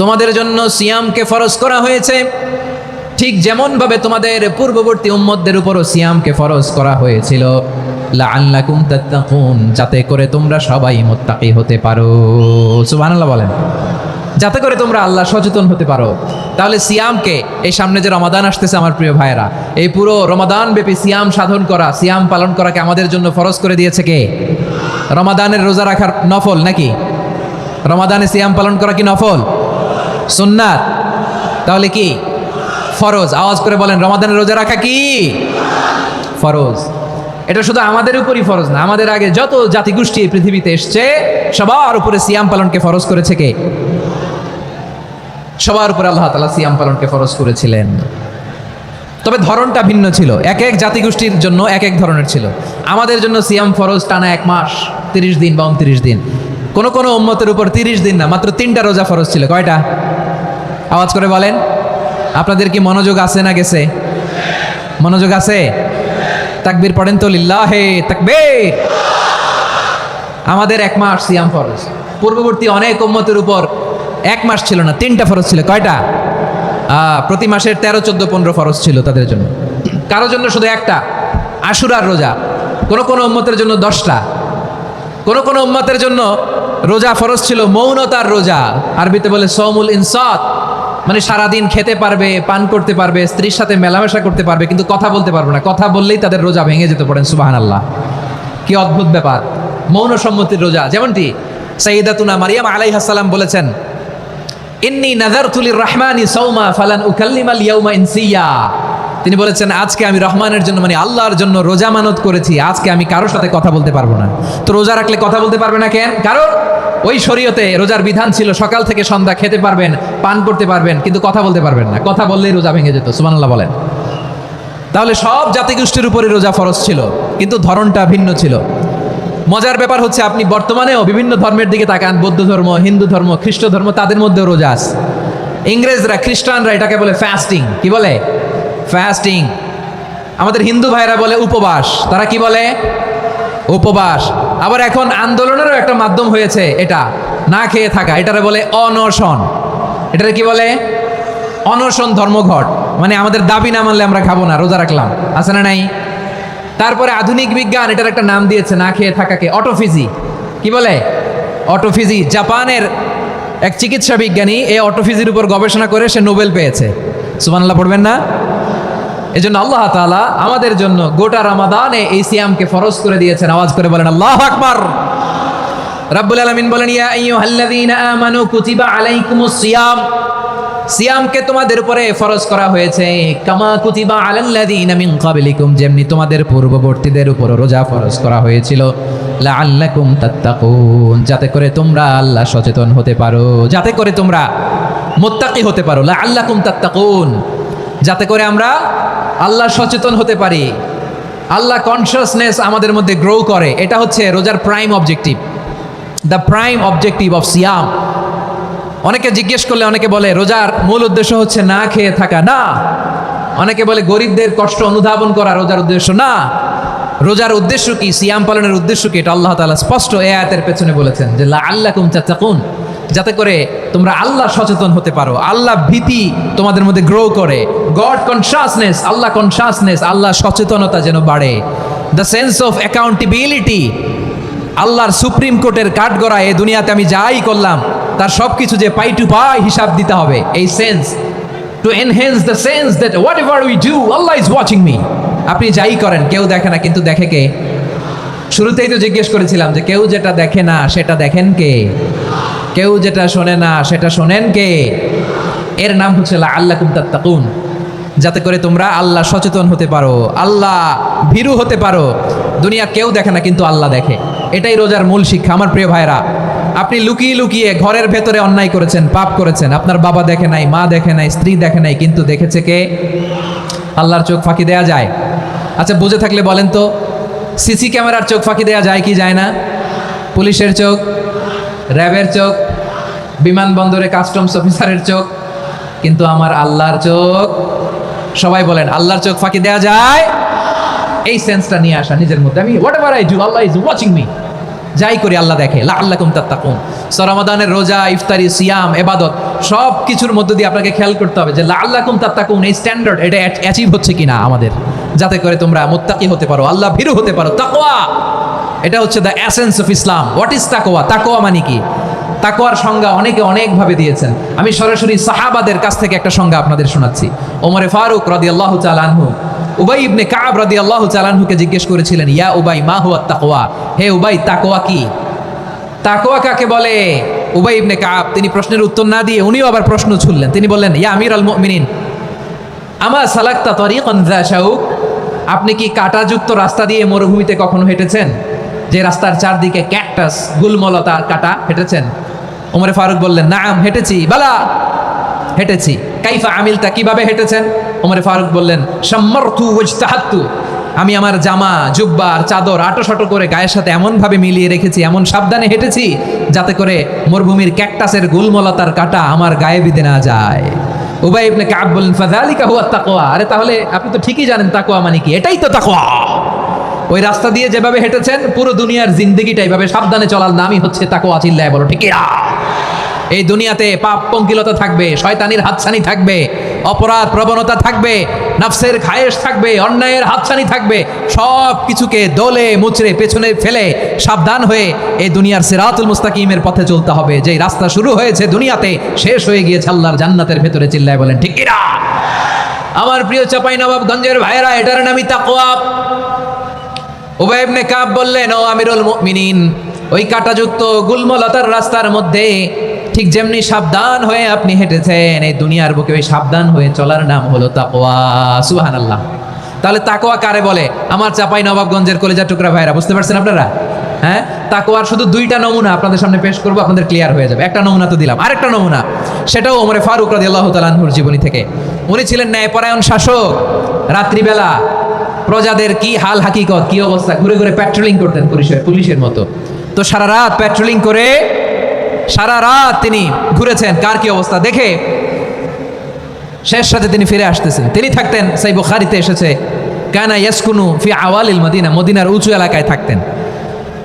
তোমাদের জন্য সিয়ামকে ফরজ করা হয়েছে, ঠিক যেমনভাবে তোমাদের পূর্ববর্তী উম্মতদের উপরও সিয়ামকে ফরজ করা হয়েছিল, লাআল্লাকুম তাত্তাকুন, যাতে করে তোমরা সবাই মুত্তাকি হতে পারো। সুবহানাল্লাহ বলেন, যাতে করে তোমরা আল্লাহ সচেতন হতে পারো। তাহলে সিয়ামকে, এই সামনে যে রমাদান আসতেছে আমার প্রিয় ভাইয়েরা, এই পুরো রমাদান ব্যাপী সিয়াম সাধন করা, সিয়াম পালন করাকে আমাদের জন্য ফরজ করে দিয়েছে কে? রমাদানের রোজা রাখার নফল নাকি? রমাদানে সিয়াম পালন করা কি নফল? সুন্নাত? তাহলে কি ফরজ? আওয়াজ করে বলেন, রমাদানের রোজা রাখা কি ফরজ? এটা শুধু আমাদের উপরই ফরজ না, আমাদের আগে যত জাতিগোষ্ঠী এই পৃথিবীতে এসছে সবার উপরে সিয়াম পালনকে ফরজ করেছে কে? সবার উপরে আল্লাহ তাআলা সিয়াম পালনকে ফরজ করেছিলেন। তবে ধরনটা ভিন্ন ছিল, এক এক জাতিগোষ্ঠীর জন্য এক এক ধরনের ছিল। আমাদের জন্য সিয়াম ফরজ টানা 1 মাস 30 দিন বা 29 দিন। কোন কোন উম্মতের উপর 30 দিন না, মাত্র 3টা রোজা ফরজ ছিল। কয়টা? আওয়াজ করে বলেন। আপনাদের কি মনোযোগ আছে না গেছে? মনোযোগ আছে? তাকবীর পড়েন তো, লিল্লাহে তাকবীর। আমাদের 1 মাস সিয়াম ফরজ। পূর্ববর্তী অনেক উম্মতের উপর 1 মাস ছিল না, 3টা ফরজ ছিল। কয়টা? প্রতি মাসের 13, 14, 15 ফরজ ছিল তাদের জন্য। কারোর জন্য শুধু একটা, আশুরার রোজা। কোন কোন উম্মতের জন্য 10টা। কোন কোন উম্মতের জন্য রোজা ফরজ ছিল মৌনতার রোজা, আরবিতে বলে সৌমুল ইনসাত, মানে সারাদিন খেতে পারবে, পান করতে পারবে, স্ত্রীর সাথে মেলামেশা করতে পারবে, কিন্তু কথা বলতে পারবে না। কথা বললেই তাদের রোজা ভেঙে যেতে। পড়েন সুবহানাল্লাহ। কি অদ্ভুত ব্যাপার, মৌন সম্মতির রোজা। যেমনটি সাইয়্যিদাতুনা মারিয়াম আলাইহিস সালাম বলেছেন, ইন্নী নাযারতু লির-রাহমানি সাওমা ফালান উকাল্লিমাল ইয়াওমা ইনসিয়া। তিনি বলেছেন আজকে আমি রহমানের জন্য মানে আল্লাহর জন্য রোজা মানত করেছি, আজকে আমি কারোর সাথে কথা বলতে পারবো না। তো রোজা রাখলে কথা বলতে পারবে না কেন? কারণ ওই শরীয়তে রোজার বিধান ছিল সকাল থেকে সন্ধ্যা খেতে পারবেন, পান করতে পারবেন, কিন্তু কথা বলতে পারবেন না। কথা বললেই রোজা ভেঙে যেত। সুবহানাল্লাহ বলেন। তাহলে সব জাতিগোষ্ঠীর উপরে রোজা ফরজ ছিল, কিন্তু ধরনটা ভিন্ন ছিল। মজার ব্যাপার হচ্ছে আপনি বর্তমানেও বিভিন্ন ধর্মের দিকে তাকান, বৌদ্ধ ধর্ম, হিন্দু ধর্ম, খ্রিস্ট ধর্ম, তাদের মধ্যেও রোজা আছে। ইংরেজরা, খ্রিস্টানরা এটাকে বলে ফাস্টিং। কি বলে? ফাস্টিং। আমাদের হিন্দু ভাইরা বলে উপবাস। তারা কি বলে? উপবাস। আবার এখন আন্দোলনেরও একটা মাধ্যম হয়েছে এটা, না খেয়ে থাকা। এটারে বলে অনশন। এটারে কি বলে? অনশন ধর্মঘট। মানে আমাদের দাবি না মানলে আমরা খাবো না, রোজা রাখলাম। আছে না নাই? তারপরে আধুনিক বিজ্ঞান এটার একটা নাম দিয়েছে না খেয়ে থাকাকে, অটোফিজি। কি বলে? অটোফিজি। জাপানের এক চিকিৎসা বিজ্ঞানী এই অটোফিজির উপর গবেষণা করে সে নোবেল পেয়েছে। সুবহানাল্লাহ পড়বেন না? এজন্য আল্লাহ তাআলা আমাদের জন্য গোটা রমাদানে এই সিয়ামকে ফরজ করে দিয়েছেন। আওয়াজ করে বলেন আল্লাহু আকবার। রাব্বুল আলামিন বলেন ইয়া আইয়ুহাল্লাযীনা আমানু কুতিবা আলাইকুমুস সিয়াম। সিয়ামকে তোমাদের উপরে ফরজ করা হয়েছে, কামা কুতিবা আলাল্লাযীনা মিন ক্বাবলিকুম, যেমনি তোমাদের পূর্ববর্তীদের উপর রোজা ফরজ করা হয়েছিল, লাআল্লাকুম তাত্তাকুন, যাতে করে তোমরা আল্লাহ সচেতন হতে পারো, যাতে করে তোমরা মুত্তাকি হতে পারো। লাআল্লাকুম তাত্তাকুন, যাতে করে আমরা আল্লাহ সচেতন হতে পারি, আল্লাহ কনসিয়াসনেস আমাদের মধ্যে গ্রো করে। এটা হচ্ছে রোজার prime objective, the prime objective of সিয়াম। অনেকে জিজ্ঞেস করলে অনেকে বলে রোজার মূল উদ্দেশ্য হচ্ছে না খেয়ে থাকা। না। অনেকে বলে গরিবদের কষ্ট অনুধাবন করা রোজার উদ্দেশ্য। না। রোজার উদ্দেশ্য কি, সিয়াম পালনের উদ্দেশ্য কি, এটা আল্লাহ তাআলা স্পষ্ট এই আয়াতের পেছনে বলেছেন যে লাআল্লাকুম তাত্তাকুন, যাতে করে তোমরা আল্লাহ সচেতন হতে পারো, আল্লাহ ভীতি তোমাদের মধ্যে গ্রো করে, গড কনসিয়াসনেস, আল্লাহ কনসিয়াসনেস, আল্লাহ সচেতনতা যেন বাড়ে, দ্য সেন্স অফ অ্যাকাউন্টেবিলিটি। আল্লাহর সুপ্রিম কোর্টের কাঠগড়া এই দুনিয়াতে আমি যাই করলাম তার সব কিছু যে পাই টু পাই হিসাব দিতে হবে, এই sense, two enhance the sense that what ever we do Allah is watching me. আপনি যাই করেন কেউ দেখে না, কিন্তু দেখে কে? শুরুতেই তো জিজ্ঞেস করেছিলাম যে কেউ যেটা দেখে না সেটা দেখেন কে? কেউ যেটা শোনে না সেটা শোনেন কে? এর নাম হচ্ছে লাআল্লাকুম তাত্তাকুন, যাতে করে তোমরা আল্লাহ সচেতন হতে পারো, আল্লাহ ভীরু হতে পারো। দুনিয়া কেউ দেখে না, কিন্তু আল্লাহ দেখে। এটাই রোজার মূল শিক্ষা। আমার প্রিয় ভাইরা, আপনি লুকিয়ে লুকিয়ে ঘরের ভেতরে অন্যায় করেছেন, পাপ করেছেন, আপনার বাবা দেখে নাই, মা দেখে নাই, স্ত্রী দেখে নাই, কিন্তু দেখেছে কে? আল্লাহর চোখ ফাঁকি দেয়া যায়? আচ্ছা বুঝে থাকলে বলেন তো, সিসি ক্যামেরার চোখ ফাঁকি দেয়া যায় কি যায় না? পুলিশের চোখ, র্যাবের চোখ, বিমানবন্দরে কাস্টমস অফিসারের চোখ, কিন্তু আমার আল্লাহর চোখ? সবাই বলেন আল্লাহর চোখ ফাঁকি দেয়া যায়? এই সেন্সটা নিয়ে আসা নিজের মধ্যে, আমি what ever I do Allah is watching me, যাই করি আল্লাহ দেখে। লাআল্লাকুম তাত্তাকুন। রমাদানের রোজা, ইফতারি, সিয়াম, ইবাদত সব কিছুর মধ্য দিয়ে আপনাকে খেয়াল করতে হবে যে লাআল্লাকুম তাত্তাকুন এই স্ট্যান্ডার্ড এটা অ্যাচিভ হচ্ছে কিনা আমাদের, যাতে করে তোমরা মুত্তাকি হতে পারো, আল্লাহ ভীরু হতে পারো। তাকওয়া, এটা হচ্ছে the essence of Islam. What is তাকওয়া? তাকওয়া মানে কি? তাকওয়ার সংজ্ঞা অনেকে অনেকভাবে দিয়েছেন। আমি সরাসরি সাহাবাদের কাছ থেকে একটা সংজ্ঞা আপনাদের শোনাচ্ছি। ওমরে ফারুক রাদিয়াল্লাহু তাআলা আনহু উবাই ইবনে কাব রাদিয়াল্লাহু তাআলা আনহুকে জিজ্ঞেস করেছিলেন, ইয়া উবাই মা হুয়া তাকওয়া, হে উবাই তাকওয়া কি? তাকওয়া কাকে বলে? উবাই ইবনে কাব তিনি প্রশ্নের উত্তর না দিয়ে উনিও আবার প্রশ্ন ছুড়লেন। তিনি বললেন, ইয়া আমিরাল মুমিনিন আমা সালাকতা তারিকান যা শাউক, আপনি কি কাঁটাযুক্ত রাস্তা দিয়ে মরুভূমিতে কখনো হেঁটেছেন, যে রাস্তার চারদিকে ক্যাকটাস, গুলমলতা কাটা, হেঁটেছেন? ওমরে ফারুক বললেন, নাম হেঁটেছি। বালা, হেঁটেছি। কাইফা আমিলতা, কিভাবে হেঁটেছেন? ওমরে ফারুক বললেন, শাম্মারতু ওয়াজতাহাতু, আমি আমার জামা, জুব্বা আর চাদর আটোশাটো করে গায়ের সাথে এমনভাবে মিলিয়ে রেখেছি, এমন সাবধানে হেঁটেছি যাতে করে মরুভূমির ক্যাকটাসের গুলমলতার কাটা আমার গায়ে বিঁধে না যায়। উবাই ইবনে কাব বললেন, ফাযালিকা হুয়া তাকওয়া, আরে তাহলে আপনি তো ঠিকই জানেন তাকওয়া মানে কি, এটাই তো তাকওয়া। ওই রাস্তা দিয়ে যেভাবে হেঁটেছেন পুরো দুনিয়ার জিন্দেগিটা এইভাবে সাবধানে চলার নামই হচ্ছে তাকওয়া। চিল্লায় বলো ঠিক কিনা? এই দুনিয়াতে পাপ পঙ্কিলতা থাকবে, শয়তানির হাতছানি থাকবে, অপরাধ প্রবণতা থাকবে, নফসের খায়েশ থাকবে, অন্যায়ের হাতছানি থাকবে, সব কিছুকে দলে মুচড়ে পেছনে ফেলে সাবধান হয়ে এই দুনিয়ার সিরাতুল মুস্তাকিমের পথে চলতে হবে। যেই রাস্তা শুরু হয়েছে দুনিয়াতে শেষ হয়ে গিয়েছে আল্লাহর জান্নাতের ভেতরে। চিল্লায় বলেন ঠিক কিনা? আমার প্রিয় চাঁপাইনবাবগঞ্জের ভাইয়েরা, এটার নামই তাকওয়া। উবাই ইবনে কাব বললেন, ও আমিরুল মুমিনিন, ওই কাঁটাযুক্ত গুলমলতার রাস্তার মধ্যে ঠিক যেমনি সাবধান হয়ে আপনি হেঁটেছেন এই দুনিয়ার বুকে, ওই সাবধান হয়ে চলার নাম হলো তাকওয়া। সুবহানাল্লাহ। তাহলে তাকওয়া কারে বলে? আমার চাপাই নবাবগঞ্জের কলেজা টুকরা ভাইরা, বুঝতে পারছেন আপনারা? হ্যাঁ, তাকওয়ার শুধু দুইটা নমুনা আপনাদের সামনে পেশ করবো, আপনাদের ক্লিয়ার হয়ে যাবে। একটা নমুনা তো দিলাম, আরেকটা নমুনা, সেটাও ওমরে ফারুক রাদিয়াল্লাহু তাআলা আনহুর জীবনী থেকে। উনি ছিলেন ন্যায়পরায়ণ শাসক। রাত্রিবেলা প্রজাদের কি হাল হাকিকত, কি অবস্থা, ঘুরে ঘুরে প্যাট্রোলিং করতেন পুলিশের মতো। তো সারা রাত প্যাট্রোলিং করে সারা রাত তিনি ঘুরেছেন কার কি অবস্থা দেখে শেষ সাথে তিনি ফিরে আসতেছেন। তিনি থাকতেন, সেই বুখারীতে এসেছে, কানা ইয়াসকুনু ফি আওয়ালিল মদিনা, মদিনার উঁচু এলাকায় থাকতেন।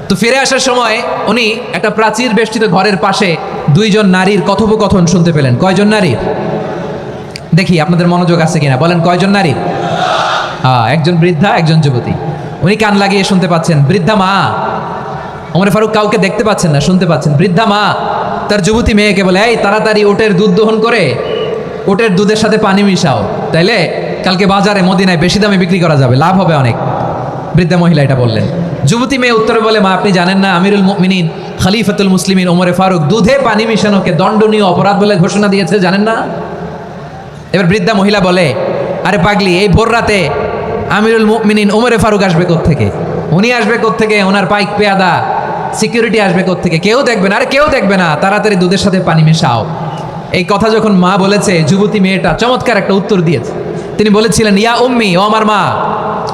তো ফিরে আসার সময় উনি একটা প্রাচীর বেষ্টিত ঘরের পাশে দুইজন নারীর কথোপকথন শুনতে পেলেন। কয়জন নারী? দেখি আপনাদের মনোযোগ আছে কিনা, বলেন কয়জন নারী? একজন বৃদ্ধা, একজন যুবতী। উনি কান লাগিয়ে শুনতে পাচ্ছেন। বৃদ্ধা মা, ওমরে ফারুক কাউকে দেখতে পাচ্ছেন না, শুনতে পাচ্ছেন। বৃদ্ধা মা তার যুবতী মেয়েকে বলে, এই তাড়াতাড়ি ওটের দুধ দহন করে ওটের দুধের সাথে পানি মিশাও, তাইলে কালকে বাজারে মদিনায় বেশি দামে বিক্রি করা যাবে, লাভ হবে অনেক। বৃদ্ধা মহিলা এটা বললেন। যুবতী মেয়ে উত্তরে বলে, মা আপনি জানেন না আমিরুল মুমিনিন খলিফাতুল মুসলিমিন ওমরে ফারুক দুধে পানি মিশানোকে দণ্ডনীয় অপরাধ বলে ঘোষণা দিয়েছে, জানেন না? এবার বৃদ্ধা মহিলা বলে, আরে পাগলি, এই ভোর রাতে আমিরুল মুমিনিন ওমরে ফারুক আসবে কোত্থেকে? উনি আসবে কোত্থেকে? ওনার পাইক পেয়াদা সিকিউরিটি আসবে কোত্থেকে? কেউ দেখবে না। আরে কেউ দেখবে না, তাড়াতাড়ি দুধের সাথে পানি মেশাও। এই কথা যখন মা বলেছে, যুবতী মেয়েটা চমৎকার একটা উত্তর দিয়েছে। তিনি বলেছিলেন, ইয়া উম্মি, ও আমার মা,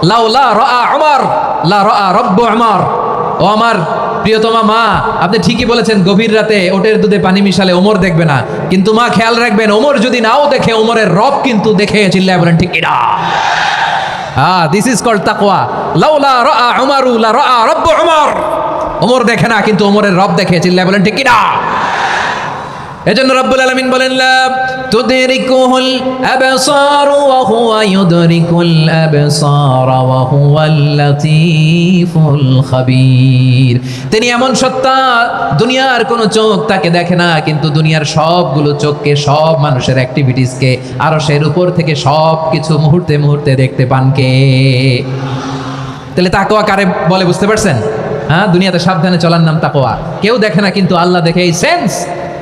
লাউলা রাআ উমর লা রাআ রব্বু উমর, ও আমার প্রিয়তমা মা, আপনি ঠিকই বলেছেন, গভীর রাতে ওটের দুধে পানি মিশালে ওমর দেখবে না, কিন্তু মা খেয়াল রাখবেন, ওমর যদি নাও দেখে, ওমরের রব কিন্তু দেখে। চিল্লায় বলেন ঠিক কিনা? দিস ইজ কল্ড তাকওয়া। লাউলা রাআ উমরু লা রাআ রব্বু উমর, ওমর দেখে না কিন্তু ওমরের রব দেখে। চিল্লায় বলেন ঠিক কিনা? এজন্য রব্বুল আলামিন বলেন, লা তুদরিকুহুল আবসার ওয়া হুয়া ইউদরিকুল আবসার ওয়া হুয়াল লাতীফুল খাবীর। তিনি এমন সত্তা, দুনিয়ার কোনো চোখ তাকে দেখে না, কিন্তু দুনিয়ার সবগুলো চোখকে, সব মানুষের অ্যাক্টিভিটিসকে, আরশের উপর থেকে সব কিছু মুহূর্তে মুহূর্তে দেখতে পান কে? তাহলে তাকওয়া কারে বলে, বুঝতে পারছেন? হ্যাঁ, দুনিয়াতে সাবধানে চলার নাম তাকওয়া। কেউ দেখে না কিন্তু আল্লাহ দেখে। এই সেন্স,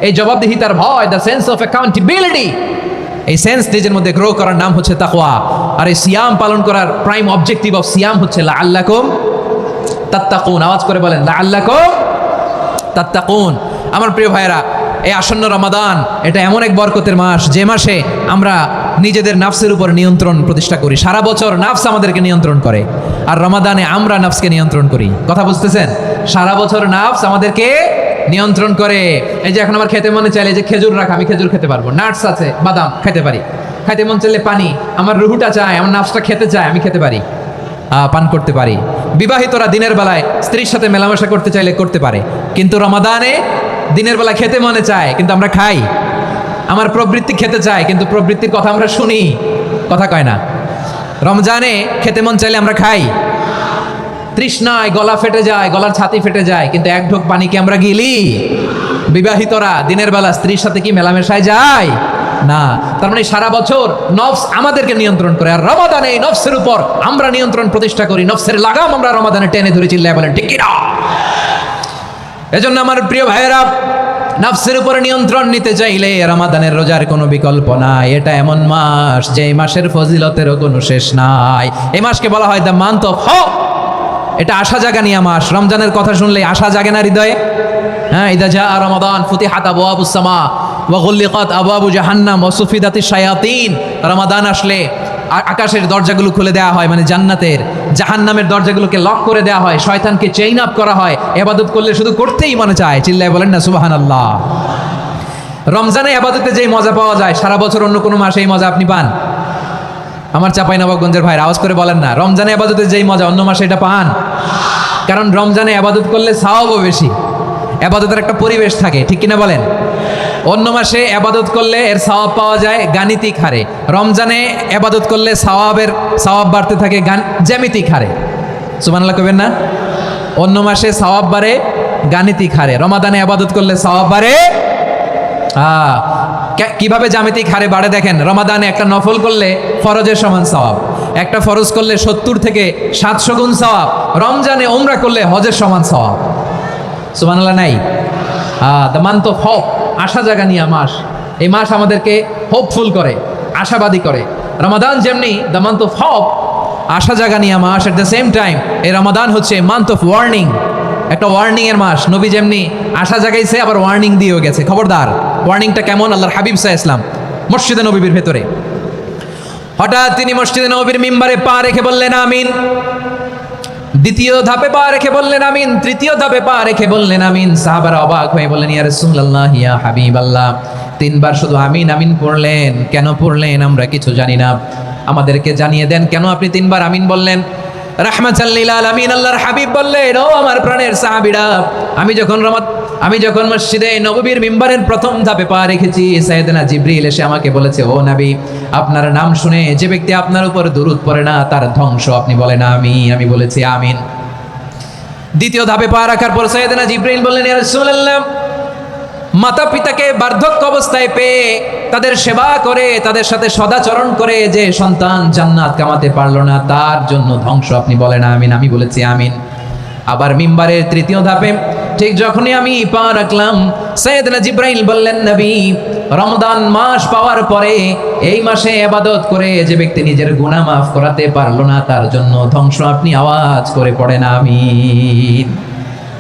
এই জবাবদিহিতার ভয়, দ্য সেন্স অফ অ্যাকাউন্টেবিলিটি, এই সেন্স নিজের মধ্যে গ্রো করার নাম হচ্ছে তাকওয়া। আর এই সিয়াম পালন করার প্রাইম অবজেক্টিভ অফ সিয়াম হচ্ছে লাআল্লাকুম তাত্তাকুন। আওয়াজ করে বলেন, লাআল্লাকুম তাত্তাকুন। আমার প্রিয় ভাইয়েরা, এই আসন্ন রমাদান, এটা এমন এক বরকতের মাস, যে মাসে আমরা নিজেদের নাফসের উপর নিয়ন্ত্রণ প্রতিষ্ঠা করি। সারা বছর নাফস আমাদেরকে নিয়ন্ত্রণ করে, আর রমাদানে আমরা নাফসকে নিয়ন্ত্রণ করি। কথা বুঝতেছেন? সারা বছর নাফস আমাদেরকে নিয়ন্ত্রণ করে। এই যে এখন আমার খেতে মনে চাইলে, যে খেজুর রাখা, আমি খেজুর খেতে পারবো, নাটস আছে, বাদাম খেতে পারি। খাইতে মন চাইলে পানি, আমার রুহুটা চায়, আমার নাফসটা খেতে চায়, আমি খেতে পারি, পান করতে পারি। বিবাহিতরা দিনের বেলায় স্ত্রীর সাথে মেলামেশা করতে চাইলে করতে পারে, কিন্তু রমাদানে দিনের বেলা খেতে মনে চায় কিন্তু আমরা খাই। আমার প্রবৃত্তি খেতে চায় কিন্তু প্রবৃত্তির কথা আমরা শুনি, কথা কয় না। রমজানে খেতে মন চাইলে আমরা খাই, তৃষ্ণায় গলা ফেটে যায়, গলার ছাতি ফেটে যায়, কিন্তু এক ঢোক পানি কি আমরা গিলি? বিবাহিতরা দিনের বেলা স্ত্রীর সাথে কি মেলামেশায় যায়? না। তার মানে সারা বছর নফস আমাদেরকে নিয়ন্ত্রণ করে, আর রমাদানে এই নফসের উপর আমরা নিয়ন্ত্রণ প্রতিষ্ঠা করি। নফসের লাগাম আমরা রমাদানে টেনে ধরে। চিল্লায় বলেন ঠিক কিনা? এজন্য আমার প্রিয় ভাইয়েরা, নফসের উপরে নিয়ন্ত্রণ নিতে চাইলে রমাদানের রোজার কোনো বিকল্প নাই। এটা এমন মাস, যে মাসের ফজিলতেরও কোনো শেষ নাই। এই মাসকে বলা হয় দ্য মান্থ অফ হোপ। এটা আশা জাগানিয়া মাস। রমজানের কথা শুনলে আশা জাগে না হৃদয়ে? হ্যাঁ, ইদা জা রমাদান ফুতিহাত আবওয়াবুস সামা ওয়া গুল্লিকাত আবওয়াবু জাহান্নাম ওয়া সুফিদাতিশ শায়াতিন। রমাদান আসলে আকাশের দরজাগুলো খুলে দেওয়া হয়, মানে জান্নাতের। জাহান্নামের দরজাগুলোকে লক করে দেওয়া হয়, শয়তানকে চেইন আপ করা হয়। ইবাদত করলে শুধু করতেই মনে চায়। চিল্লায় বলেন না সুবহানাল্লাহ। রমজানে ইবাদতে যেই মজা পাওয়া যায়, সারা বছর অন্য কোনো মাসে এই মজা আপনি পান? আমার চাঁপাইনবাবগঞ্জের ভাইরা আওয়াজ করে বলেন না, রমজানে ইবাদতে যেই মজা অন্য মাসে এটা পান? কারণ রমজানে ইবাদত করলে সওয়াবও বেশি, ইবাদতের একটা পরিবেশ থাকে, ঠিক কিনা বলেন? অন্য মাসে ইবাদত করলে এর সওয়াব পাওয়া যায় গাণিতিক হারে, রমজানে ইবাদত করলে সওয়াব বাড়তে থাকে জ্যামিতিক হারে। সুবহানাল্লাহ কইবেন না? অন্য মাসে সওয়াব বাড়ে গাণিতিক হারে, রমাদানে ইবাদত করলে সওয়াব বাড়ে। কিভাবে জ্যামিতিক হারে বাড়ে দেখেন, রমাদানে একটা নফল করলে ফরজের সমান সওয়াব, একটা ফরজ করলে 70 থেকে 700 গুণ সওয়াব, রমজানে উমরা করলে হজের সমান সওয়াব। সুবহানাল্লাহ নাই? দ্য মান্থ অফ হোপ, আশা জাগানিয়া মাস। এই মাস আমাদেরকে হোপফুল করে, আশাবাদী করে। রমাদান যেমনি দ্য মান্থ অফ হোপ, আশা জাগানিয়া মাস, এট দ্য সেম টাইম এই রমাদান হচ্ছে মান্থ অফ ওয়ার্নিং, একটা ওয়ার্নিং এর মাস। নবী যেমনি আশা জাগাইছে আবার ওয়ার্নিং দিয়েও গেছে, খবরদার। ওয়ার্নিংটা কেমন? আল্লাহর হাবিব সাল্লাল্লাহু আলাইহি ওয়াসাল্লাম মসজিদে নববীর ভেতরে, হঠাৎ তিনি মসজিদে নববীর মিম্বারে পা রেখে বললেন আমিন। দ্বিতীয় ধাপে পা রেখে বললেন আমিন, তৃতীয় ধাপে পা রেখে বললেন আমিন। সাহাবারা অবাক হয়ে বললেন ইয়া রাসূলুল্লাহ, ইয়া হাবিবাল্লাহ, তিনবার শুধু আমিন আমিন পড়লেন, কেন পড়লেন আমরা কিছু জানি না, আমাদেরকে জানিয়ে দেন কেন আপনি তিনবার আমিন বললেন। রাহমাতাল লিল আলামিন আল্লাহর হাবিব বললেন, ও আমার প্রাণের সাহাবীরা, আমি যখন মসজিদে নববীর মিম্বারের প্রথম ধাপে পা রেখেছি, সাইয়েদনা জিবরিল এসে আমাকে বলেছে, ও নবী, আপনার নাম শুনে যে ব্যক্তি আপনার উপর দুরূদ পড়ে না তার ধ্বংস। আপনি বলেন আমি বলেছি আমিন। দ্বিতীয় ধাপে পা রাখার পর সাইয়েদনা জিবরিল বললেন, ইয়া রাসূলুল্লাহ, মাতা পিতাকে বার্ধক্য অবস্থায় পেয়ে তাদের সেবা করে, তাদের সাথে সদাচরণ করে যে সন্তান জান্নাত কামাতে পারলো না, তার জন্য ধ্বংস। আপনি বলেন আমিন। আমি বলেছি আমিন। আবার মিম্বারের তৃতীয় ধাপে ঠিক যখনই আমি পা রাখলাম, সাইয়েদনা জিবরাইল বললেন, নবী, রমজান মাস পাওয়ার পরে এই মাসে ইবাদত করে যে ব্যক্তি নিজের গুনাহ মাফ করাতে পারলো না, তার জন্য ধ্বংস। আপনি আওয়াজ করে পড়েন আমিন।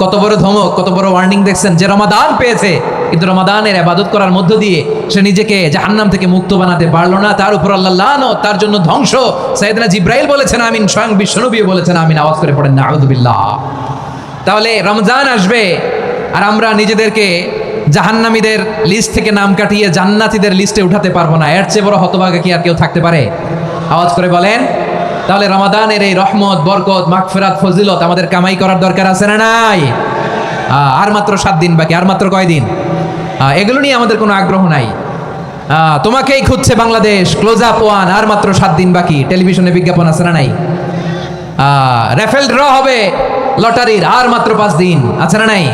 কত বড় ধমক, কত বড় ওয়ার্নিং দেখছেন, যে রমাদান পেয়েছে কিন্তু রমাদানের ইবাদত করার মধ্য দিয়ে সে নিজেকে জাহান্নাম থেকে মুক্ত বানাতে পারলো না, তার উপর আল্লাহ লানত, তার জন্য ধ্বংস। সাইয়েদনা জিবরাইল বলেছেন আমিন, স্বয়ং বিশ্বনবী বলেছেন আমিন। আওয়াজ করে পড়েন নাউযুবিল্লাহ। তাহলে রমজান আসবে আর আমরা নিজেদেরকে জাহান্নামীদের লিস্ট থেকে নাম কাটিয়ে জান্নাতীদের লিস্টে উঠাতে পারবো না। এর চেয়ে বড় হতভাগা কি আর কেউ থাকতে পারে? আওয়াজ করে বলেন। তাহলে রমাদানের এই রহমত, বরকত, মাগফিরাত, ফজিলত আমাদের কামাই করার দরকার আছে না নাই? আর মাত্র 7 দিন বাকি, আর মাত্র কয়দিন? এগুলো নিয়ে আমাদের কোনো আগ্রহ নাই। তোমাকেই খুঁজছে বাংলাদেশ, ক্লোজ আপ ওয়ান, আর মাত্র 7 দিন বাকি। টেলিভিশনে বিজ্ঞাপন আছে না নাই? রেফেল ড্র হবে লটারির, আর মাত্র 5 দিন, আছে না নাই?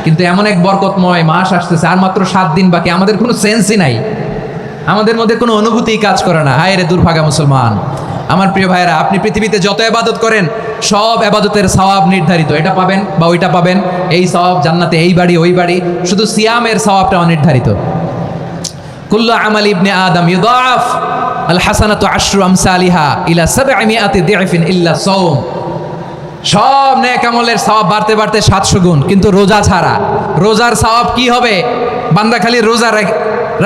কিন্তু এমন এক বরকতময় মাস আসতেছে, আর মাত্র 7 দিন বাকি। আমাদের কোনো সেন্সই নাই, আমাদের মধ্যে কোনো অনুভূতি কাজ করে না। হায় রে দুর্ভাগা মুসলমান। আমার প্রিয় ভাইরা, আপনি পৃথিবীতে যত ইবাদত করেন সব ইবাদতের সওয়াব নির্ধারিত, এটা পাবেন বা ওইটা পাবেন, এই সওয়াব জান্নাতে, এই বাড়ি ওই বাড়ি। শুধু সিয়ামের সওয়াবটা অনির্ধারিত। কুল্লু আমাল ইবনে আদম ইউদাফ আল হাসানাতু আশরু আমসালিহা ইলা 700 দি'ফিন ইল্লা সাওম। সব নেক আমলের সওয়াব বাড়তে বাড়তে 700 গুণ, কিন্তু রোজা ছাড়া। রোজার সওয়াব কি হবে? বান্দা খালি রোজা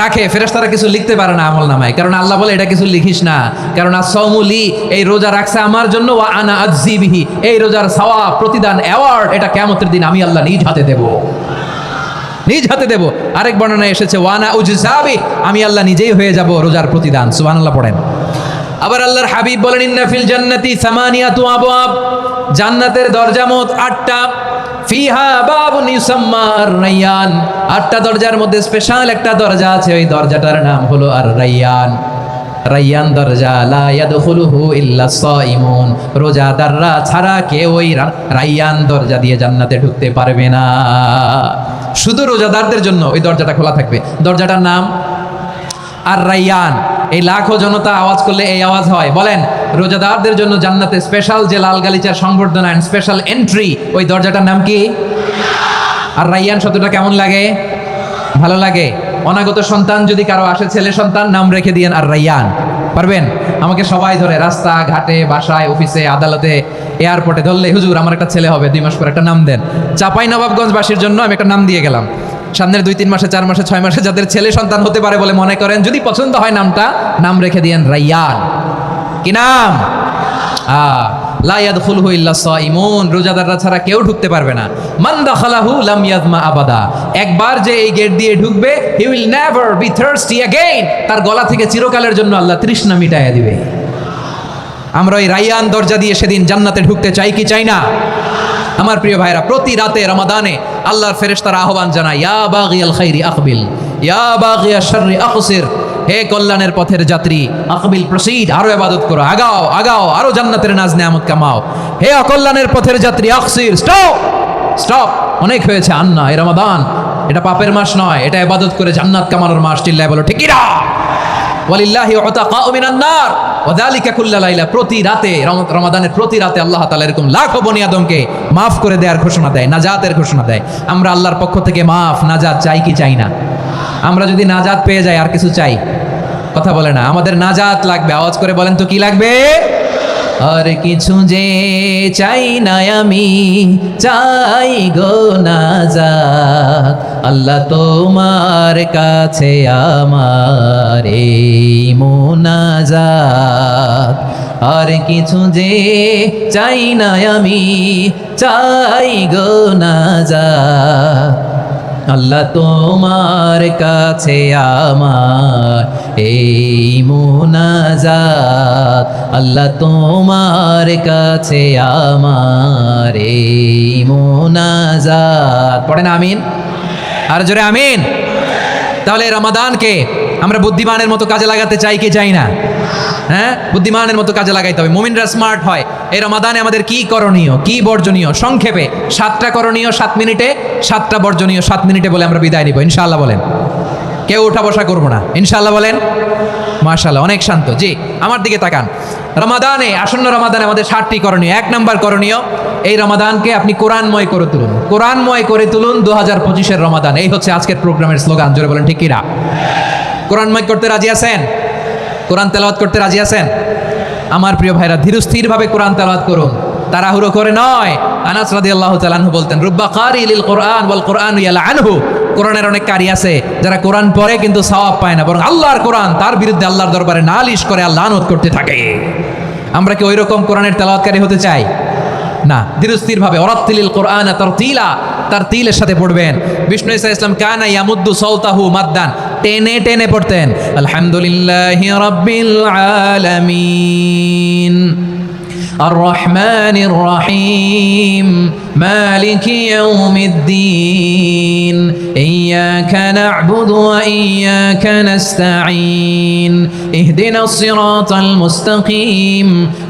রাখে, ফেরেশতারা কিছু লিখতে পারে না আমল নামায়, কারণ আল্লাহ বলে এটা কিছু লিখিস না, কারণ আস-সাওমুলি, এই রোজা রাখছে আমার জন্য, ওয়া আনা আজজি বিহি, এই রোজার সওয়াব, প্রতিদান, অ্যাওয়ার্ড, এটা কিয়ামতের দিন আমি আল্লাহ নিজ হাতে দেব, নিজ হাতে দেব। আরেক বর্ণনায় এসেছে ওয়ানা উজসাবি, আমি আল্লাহ নিজেই হয়ে যাব রোজার প্রতিদান। সুবহানাল্লাহ পড়েন। আবার আল্লাহর হাবিব বলেন, ইন্না ফিল জান্নাতি সামানিয়াতু আবওয়াব, জান্নাতের দরজা মোট 8টা। ফিহা বাবুন ইউসাম্মা আর-রায়্যান, 8টা দরজার মধ্যে স্পেশাল একটা দরজা আছে, ওই দরজাটার নাম হলো আর-রায়্যান। রায়্যান দরজা, লা ইয়াদখুলুহু ইল্লা সাইমুন, রোজাদাররা ছাড়া কেউ ওই রায়্যান দরজা দিয়ে জান্নাতে ঢুকতে পারবে না। শুধু রোজাদারদের জন্য ওই দরজাটা খোলা থাকবে। দরজাটার নাম আর-রায়্যান। এই লাখো জনতা আওয়াজ করলে এই আওয়াজ হয়। বলেন, রোজাদারদের জন্য জান্নাতে স্পেশাল যে লাল গালিচার সংবর্ধনা এন্ড স্পেশাল এন্ট্রি, ওই দরজাটার নাম কি? আর-রায়্যান শব্দটা কেমন লাগে? ভালো লাগে। অনাগত সন্তান যদি কারো আসে, ছেলে সন্তান, নাম রেখে দিয়েন আর-রায়্যান। পারবেন? আমাকে সবাই ধরে রাস্তা ঘাটে, বাসায়, অফিসে, আদালতে, এয়ারপোর্টে ধরলে, হুজুর আমার একটা ছেলে হবে 2 মাস পর, একটা নাম দেন। চাঁপাইনবাবগঞ্জবাসীর জন্য আমি একটা নাম দিয়ে গেলাম। সামনের 2-3 মাসে, 4 মাসে, 6 মাসে যাদের ছেলে সন্তান হতে পারে বলে মনে করেন, যদি পছন্দ হয় নামটা, নাম রেখে দিয়েন রায়্যান। কি নাম? লা ইয়াদখুলুহু ইল্লা সাইমুন, রোজাদাররা ছাড়া কেউ ঢুকতে পারবে না। মান দাখালাহু লাম ইয়াজমা আবাদা, একবার যে এই গেট দিয়ে ঢুকবে, he will never be thirsty again, তার গলা থেকে চিরকালের জন্য আল্লাহ তৃষ্ণা মিটাইয়া দিবে। আমরা ওই রায়্যান দরজা দিয়ে সেদিন জান্নাতে ঢুকতে চাই কি চাই না? আমার প্রিয় ভাইরা, প্রতি রাতে রমাদানে আল্লাহর ফেরেশতারা আহ্বান জানায়, ইয়া বাগিয়াল খাইরি আকবিল, ইয়া বাগিয়াশ শাররি আকসির, হে কল্যাণের পথের যাত্রী, আকবিল, প্রসিড, আরো ইবাদত করো, আগাও আগাও, আরো জান্নাতের নাজ নেয়ামত কামাও। হে অকল্যাণের পথের যাত্রী, আকসির, স্টপ স্টপ, অনেক হয়েছে, আন্না, এই রমাদান এটা পাপের মাস নয়, এটা ইবাদত করে জান্নাত কামানোর মাস। চিল্লায় বলো ঠিক কিনা? ওয়ালিল্লাহি উতাকাউ মিনান নার ওয়া যালিকা কুল্লা লাইলা। প্রতি রাতে রমাদানের প্রতি রাতে আল্লাহ তাআলা এরকম লাখো বনি আদমকে মাফ করে দেওয়ার ঘোষণা দেয়, নাজাতের ঘোষণা দেয়। আমরা আল্লাহর পক্ষ থেকে মাফ নাজাত চাই কি চাই না? আমরা যদি নাজাত পেয়ে যাই আর কিছু চাই? কথা বলে না। আমাদের নাজাত লাগবে, আওয়াজ করে বলেন তো কি লাগবে? আর কিছু যে চাই না আমি, চাই গো নাজাত আল্লাহ তোমার কাছে আমার এই মুনাজাত। আর কিছু যে চাই না আমি, চাই গো নাজাত আল্লাহ তোমার কাছে আমার এই মুনাজাত। আল্লাহ তোমার কাছে আমার এই মুনাজাত। পড়েন আমিন, আর জোরে আমিন। তাহলে রমাদানকে আমরা বুদ্ধিমানের মতো কাজে লাগাতে চাই কি চাই না? হ্যাঁ, বুদ্ধিমানের মতো কাজে লাগাইতে হবে। মুমিনরা স্মার্ট হয়। এই রমাদানে আমাদের কি করণীয়, কি বর্জনীয়? সংক্ষেপে 7টা করণীয় 7 মিনিটে, 7টা বর্জনীয় 7 মিনিটে বলে আমরা বিদায় নিব ইনশাআল্লাহ। বলেন, কেউ উঠা বসা করবো না ইনশাআল্লাহ। বলেন মাশাআল্লাহ, অনেক শান্ত। জি, আমার দিকে তাকান। রমাদানে, আসন্ন রমাদানে আমাদের 7টি করণীয়। 1 নম্বর করণীয়, এই রমাদানকে আপনি কোরআনময় করে তুলুন। কোরআনময় করে তুলুন 2025-এর রমাদান। এই হচ্ছে আজকের প্রোগ্রামের স্লোগান। জোরে বলেন ঠিক কিনা? কোরআনময় করতে রাজি আছেন? কোরআন তেলাওয়াত করতে রাজি আছেন? আমার প্রিয় ভাইরা, ধীরস্থিরভাবে কোরআন তেলাওয়াত করুন, তাড়াহুড়ো করে নয়। আনাস রাদিয়াল্লাহু তাআলা আনহু বলতেন, রুব্বা কারি লিল কোরআন ওয়াল কোরআনু ইয়ালআনহু। কোরআনের অনেক কারি আছে যারা কোরআন পড়ে কিন্তু সওয়াব পায় না, বরং আল্লাহর কোরআন তার বিরুদ্ধে আল্লাহর দরবারে নালিশ করে আর লানত করতে থাকে। আমরা কি ওইরকম কোরআনের তেলাওয়াতকারী হতে চাই? না। ধীরস্থিরভাবে ওরাত্তিলিল কোরআন তারতিলা, তারতিলের সাথে পড়বেন। বিষ্ণু ইসা ইসলাম কানা ইয়ামুদ্দু সাওতাহু মাদ্দান, টেনে টেনে পড়তেন। আলহামদুলিল্লাহি রাব্বিল আলামিন আর রহমানির রহিম মালিকি ইয়াউমিদ্দিন ইয়্যাকা না'বুদু ওয়া ইয়্যাকা নাস্তাঈন ইহদিনাস সিরাতাল মুস্তাকিম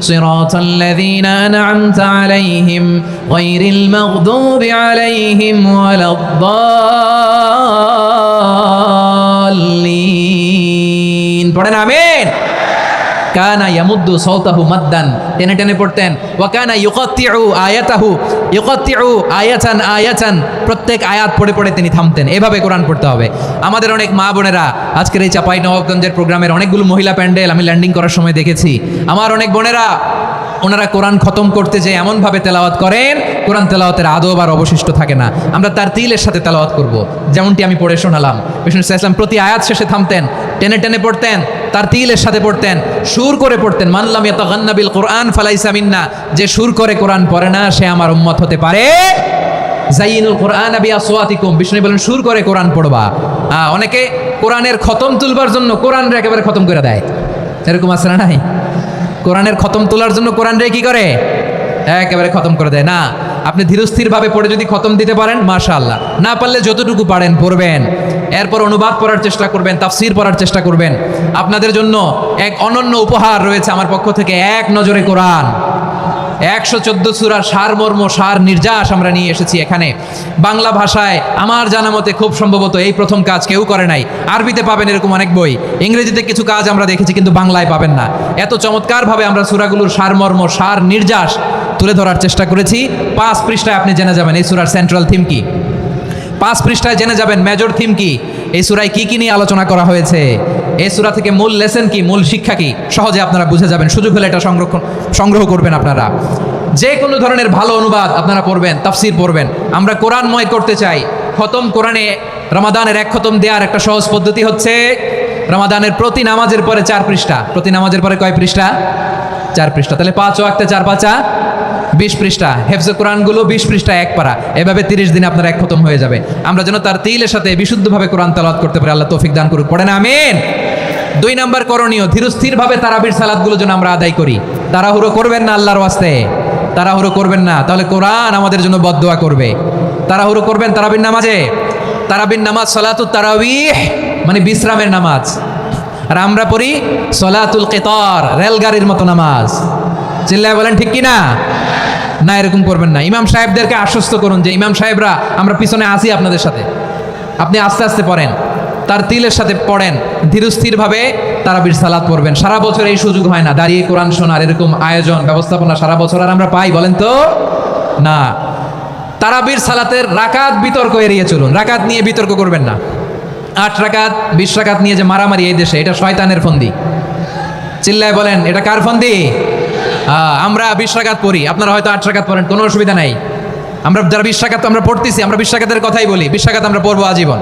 সিরাতাল লাযীনা আন'আমতা আলাইহিম গায়রিল মাগদুবি আলাইহিম ওয়ালাদ-দাল্লিন। পড়েন আমিন। কানা ইয়ামুদ্দু সাওতাহু মাদ্দান, টেনে টেনে পড়তেন। ওয়া কানা ইউকাত্তিউ আয়াতাহু, ইউকাত্তিউ আয়াতান আয়াতান, প্রত্যেক আয়াত পড়ে পড়ে তিনি থামতেন। এভাবে কোরআন পড়তে হবে। আমাদের অনেক মা বোনেরা, আজকের এই চাঁপাইনবাবগঞ্জের প্রোগ্রামের অনেকগুলো মহিলা প্যান্ডেল আমি ল্যান্ডিং করার সময় দেখেছি। আমার অনেক বোনেরা, ওনারা কোরআন খতম করতে যে এমনভাবে তেলাওয়াত করেন, কোরআন তেলাওয়াতের আদব আর অবশিষ্ট থাকে না। আমরা তার তিলের সাথে তেলাওয়াত করব, যেমনটি আমি পড়ে শোনালাম। বিষ্ণু ইসলাম প্রতি আয়াত শেষে থামতেন, টেনে টেনে পড়তেন, তার তিলের সাথে পড়তেন, সুর করে পড়তেন। মানলাম ইয়াতাগান্না বিল কোরআন ফালাইসা মিন্না, যে সুর করে কোরআন পড়ে না সে আমার উম্মত হতে পারে। জাইনুল কোরআন বিআসওয়াতিকুম, বিষ্ণু বলেন সুর করে কোরআন পড়বা। অনেকে কোরআনের খতম তুলবার জন্য কোরআনরে একেবারে খতম করে দেয়, এরকম আছে না নাই? কোরআনের খতম তোলার জন্য কোরআনরে কি করে? একেবারে খতম করে দেয় না। আপনি ধীরস্থিরভাবে পড়ে যদি খতম দিতে পারেন মাশাআল্লাহ, না পারলে যতটুকু পারেন পড়বেন। এরপর অনুবাদ পড়ার চেষ্টা করবেন, তাফসীর পড়ার চেষ্টা করবেন। আপনাদের জন্য এক অনন্য উপহার রয়েছে আমার পক্ষ থেকে, এক নজরে কোরআন। 114 সূরার সারমর্ম, সার নির্যাস আমরা নিয়ে এসেছি এখানে বাংলা ভাষায়। আমার জানা মতে খুব সম্ভবত এই প্রথম কাজ কেউ করে নাই। আরবিতে পাবেন এরকম অনেক বই, ইংরেজিতে কিছু কাজ আমরা দেখেছি, কিন্তু বাংলায় পাবেন না। এত চমৎকারভাবে আমরা সূরাগুলোর সারমর্ম, সার নির্যাস তুলে ধরার চেষ্টা করেছি। 5 পৃষ্ঠায় আপনি জেনে যাবেন এই সূরার সেন্ট্রাল থিম কি। 5 পৃষ্ঠায় জেনে যাবেন মেজর থিম কি, এই সূরায় কি কি নিয়ে আলোচনা করা হয়েছে, এই সূরা থেকে মূল লেসন কি, মূল শিক্ষা কি, সহজে আপনারা বুঝে যাবেন। সুযোগ হলে এটা সংগ্রহ করবেন আপনারা। যে কোনো ধরনের ভালো অনুবাদ আপনারা পড়বেন, তাফসীর পড়বেন। আমরা কোরআনময় করতে চাই। খতম কোরআনে রমাদানের 1 খতম দেওয়ার একটা সহজ পদ্ধতি হচ্ছে, রমাদানের প্রতি নামাজের পরে 4 পৃষ্ঠা। প্রতি নামাজের পরে কয় পৃষ্ঠা? 4 পৃষ্ঠা। তাহলে 5 ওয়াক্তে 4 পাঁচা 20 পৃষ্ঠা। হেফজে কোরআনগুলো 20 পৃষ্ঠা, 1 পারা। এভাবে 30 দিনে আপনার 1 খতম হয়ে যাবে। আমরা যেন তার তিলের সাথে বিশুদ্ধভাবে কোরআন তেলাওয়াত করতে পারি। আল্লাহ তৌফিক দান করুক। পড়েন আমিন। 2 নম্বর করণীয়, ধীরস্থিরভাবে তারাবির সালাতগুলো যেন আমরা আদায় করি। তাড়াহুড়ো করবেন না আল্লাহর ওয়াস্তে, তাড়াহুড়ো করবেন না, তাহলে কোরআন আমাদের জন্য বদদোয়া করবে। তাড়াহুড়ো করবেন তারাবির নামাজে। তারাবির নামাজ সালাতুত তারাবিহ, মানে বিশ্রামের নামাজ। আর আমরা পড়ি সলাতুল কিতার, রেলগাড়ির মতো নামাজ। চিল্লায় বলেন ঠিক কি না? না, এরকম করবেন না। ইমাম সাহেবদেরকে আশ্বস্ত করুন যে ইমাম সাহেবরা আমরা পিছনে আসি আপনাদের সাথে, আপনি আস্তে আস্তে পড়েন। তার তিলের সাথে পড়েন, ধীরস্থিরভাবে তারাবির সালাত পড়বেন। সারা বছর এই সুযোগ হয় না, দাঁড়িয়ে কোরআন শোনার এরকম আয়োজন ব্যবস্থাপনা সারা বছর আর আমরা পাই বলেন তো না। তারাবির সালাতের রাকাত বিতর্ক এড়িয়ে চলুন, রাকাত নিয়ে বিতর্ক করবেন না। 8 রাকাত 20 রাকাত নিয়ে যে মারামারি এই দেশে, এটা শয়তানের ফন্দি। চিল্লায় বলেন এটা কার ফন্দি? আমরা 20 রাকাত পড়ি, আপনারা হয়তো 8 রাকাত পড়েন, কোনো অসুবিধা নাই। আমরা যারা 20 রাকাত আমরা পড়তেছি, আমরা 20 রাকাতের কথাই বলি, 20 রাকাত আমরা পড়বো আজীবন।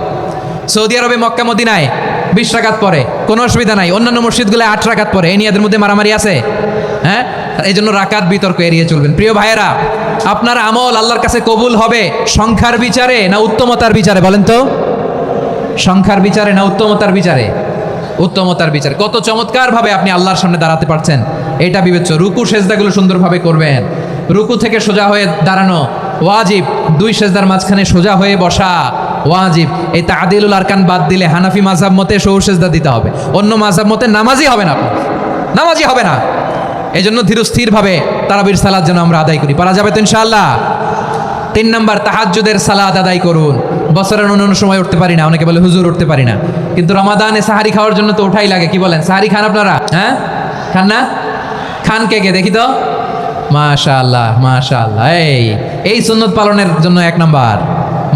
সৌদি আরবে মক্কা মদিনায় 20 রাকাত পড়ে, কোনো অসুবিধা নাই। অন্যান্য মসজিদগুলো 8 রাকাত পড়ে, এই নিয়ে এদের মধ্যে মারামারি আছে? হ্যাঁ, এই জন্য রাকাত বিতর্ক এড়িয়ে চলবেন। প্রিয় ভাইয়েরা, আপনার আমল আল্লাহর কাছে কবুল হবে সংখ্যার বিচারে না উত্তমতার বিচারে বলেন তো? সংখ্যার বিচারে না উত্তমতার বিচারে? উত্তমতার বিচারে। কত চমৎকারভাবে আপনি আল্লাহর সামনে দাঁড়াতে পারছেন এটা বিবেচ্য। রুকু সেজদাগুলো সুন্দরভাবে করবেন, রুকু থেকে সোজা হয়ে দাঁড়ানো ওয়াজিব, 2 সেজদার মাঝখানে সোজা হয়ে বসা ওয়াজিব। এই তাদিলুল আরকান বাদ দিলে হানাফি মাযহাব মতে সহু সেজদা দিতে হবে, অন্য মাযহাব মতে নামাজই হবে না, আপনি নামাজই হবে না। এই জন্য ধীরস্থিরভাবে তারাবির সালাত যেন আমরা আদায় করি। পারা যাবে তো ইনশাআল্লাহ? 3 নাম্বার, তাহাজ্জুদের সালাত আদায় করুন। বছরের অন্য সময় উঠতে পারি না, অনেকে বলে হুজুর উঠতে পারি না, কিন্তু রমাদানে সাহারি খাওয়ার জন্য তো ওঠাই লাগে। কি বলেন, সাহারি খান আপনারা? হ্যাঁ, খান না? খান কে কে দেখি তো? মাশাআল্লাহ মাশাআল্লাহ, এই সুন্নত পালনের জন্য 1 নাম্বার।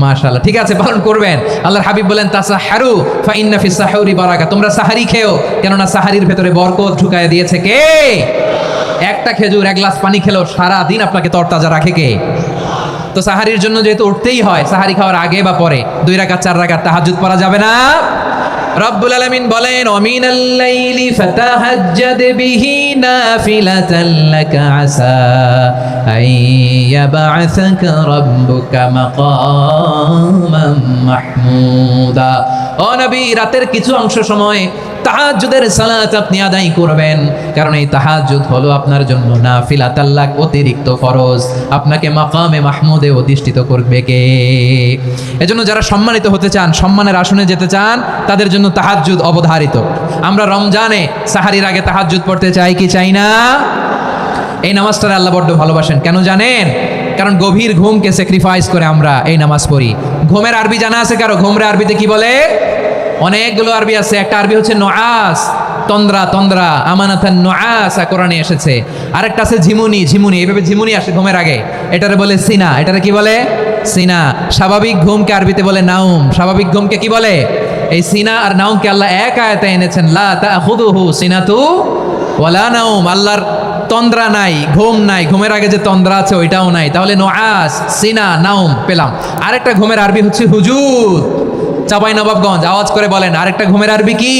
মাশাআল্লাহ, ঠিক আছে, পালন করবেন। আল্লাহর হাবিব বলেন তাসাহারু ফা ইন্না ফিস সাহুরি বারাকা, তোমরা সাহারি খেও, কেননা সাহারির ভেতরে বরকত ঢুকায় দিয়েছে কে? একটা খেজুর 1 গ্লাস পানি খেলেও সারা দিন আপনাকে তরতাজা রাখে কে? তো সাহারির জন্য যেহেতু উঠতেই হয়, সাহারি খাওয়ার আগে বা পরে 2 রাকাত 4 রাকাত তাহাজ্জুদ পড়া যাবে না? রব্বুল আলামিন বলেন ওয়ামিনাল লাইলি ফাতাহাজ্জাদ বিহি নাফিলাতান লাকা আসা আইয়াবআসাকা রাব্বুকা মাকামান মাহমুদা। ও নবী, রাতের কিছু অংশ সময় তাহাজ্জুদের সালাত আপনি আদায় করবেন, কারণ এই তাহাজ্জুদ হলো আপনার জন্য নাফিলাতান লাক, অতিরিক্ত ফরজ। আপনাকে মাকামে মাহমুদে অধিষ্ঠিত করবে কে? এজন্য যারা সম্মানিত হতে চান, সম্মানের আসনে যেতে চান, তাদের জন্য তাহাজ্জুদ অবধারিত। আমরা রমজানে সাহারির আগে তাহাজ্জুদ পড়তে চাই কি চাই না? এই নামাজটা আল্লাহ বড্ড ভালোবাসেন, কেন জানেন? কারণ গভীর ঘুমকে স্যাক্রিফাইস করে আমরা এই নামাজ পড়ি। ঘুমের আরবি জানা আছে কারো? ঘুমের আরবিতে কি বলে? অনেকগুলো আরবি আছে। একটা আরবি হচ্ছে নুআস, তন্দ্রা, তন্দ্রা, আমানাতান নুআসা কোরআনে এসেছে। আরেকটা আছে ঝিমুনি, ঝিমুনি, এইভাবে ঝিমুনি আসে ঘুমের আগে, এটারে বলে সিনা। এটারে কি বলে? সিনা। স্বাভাবিক ঘুমকে আরবিতে বলে নাউম। স্বাভাবিক ঘুমকে কি বলে? এই সিনা আর নাউমকে আল্লাহ এক আয়াতে এনেছেন, লা তাখুযুহু সিনাতু ওয়ালা নাউম। আল্লাহর তন্দ্রা নাই, ঘুম নাই, ঘুমের আগে যে তন্দ্রা আছে ওইটাও নাই। তাহলে নুআস, সিনা, নাউম পেলাম। আরেকটা ঘুমের আরবি হচ্ছে হুজুদ। চাঁপাইনবাবগঞ্জ আওয়াজ করে বলেন, আরেকটা ঘুমের আরবি কি?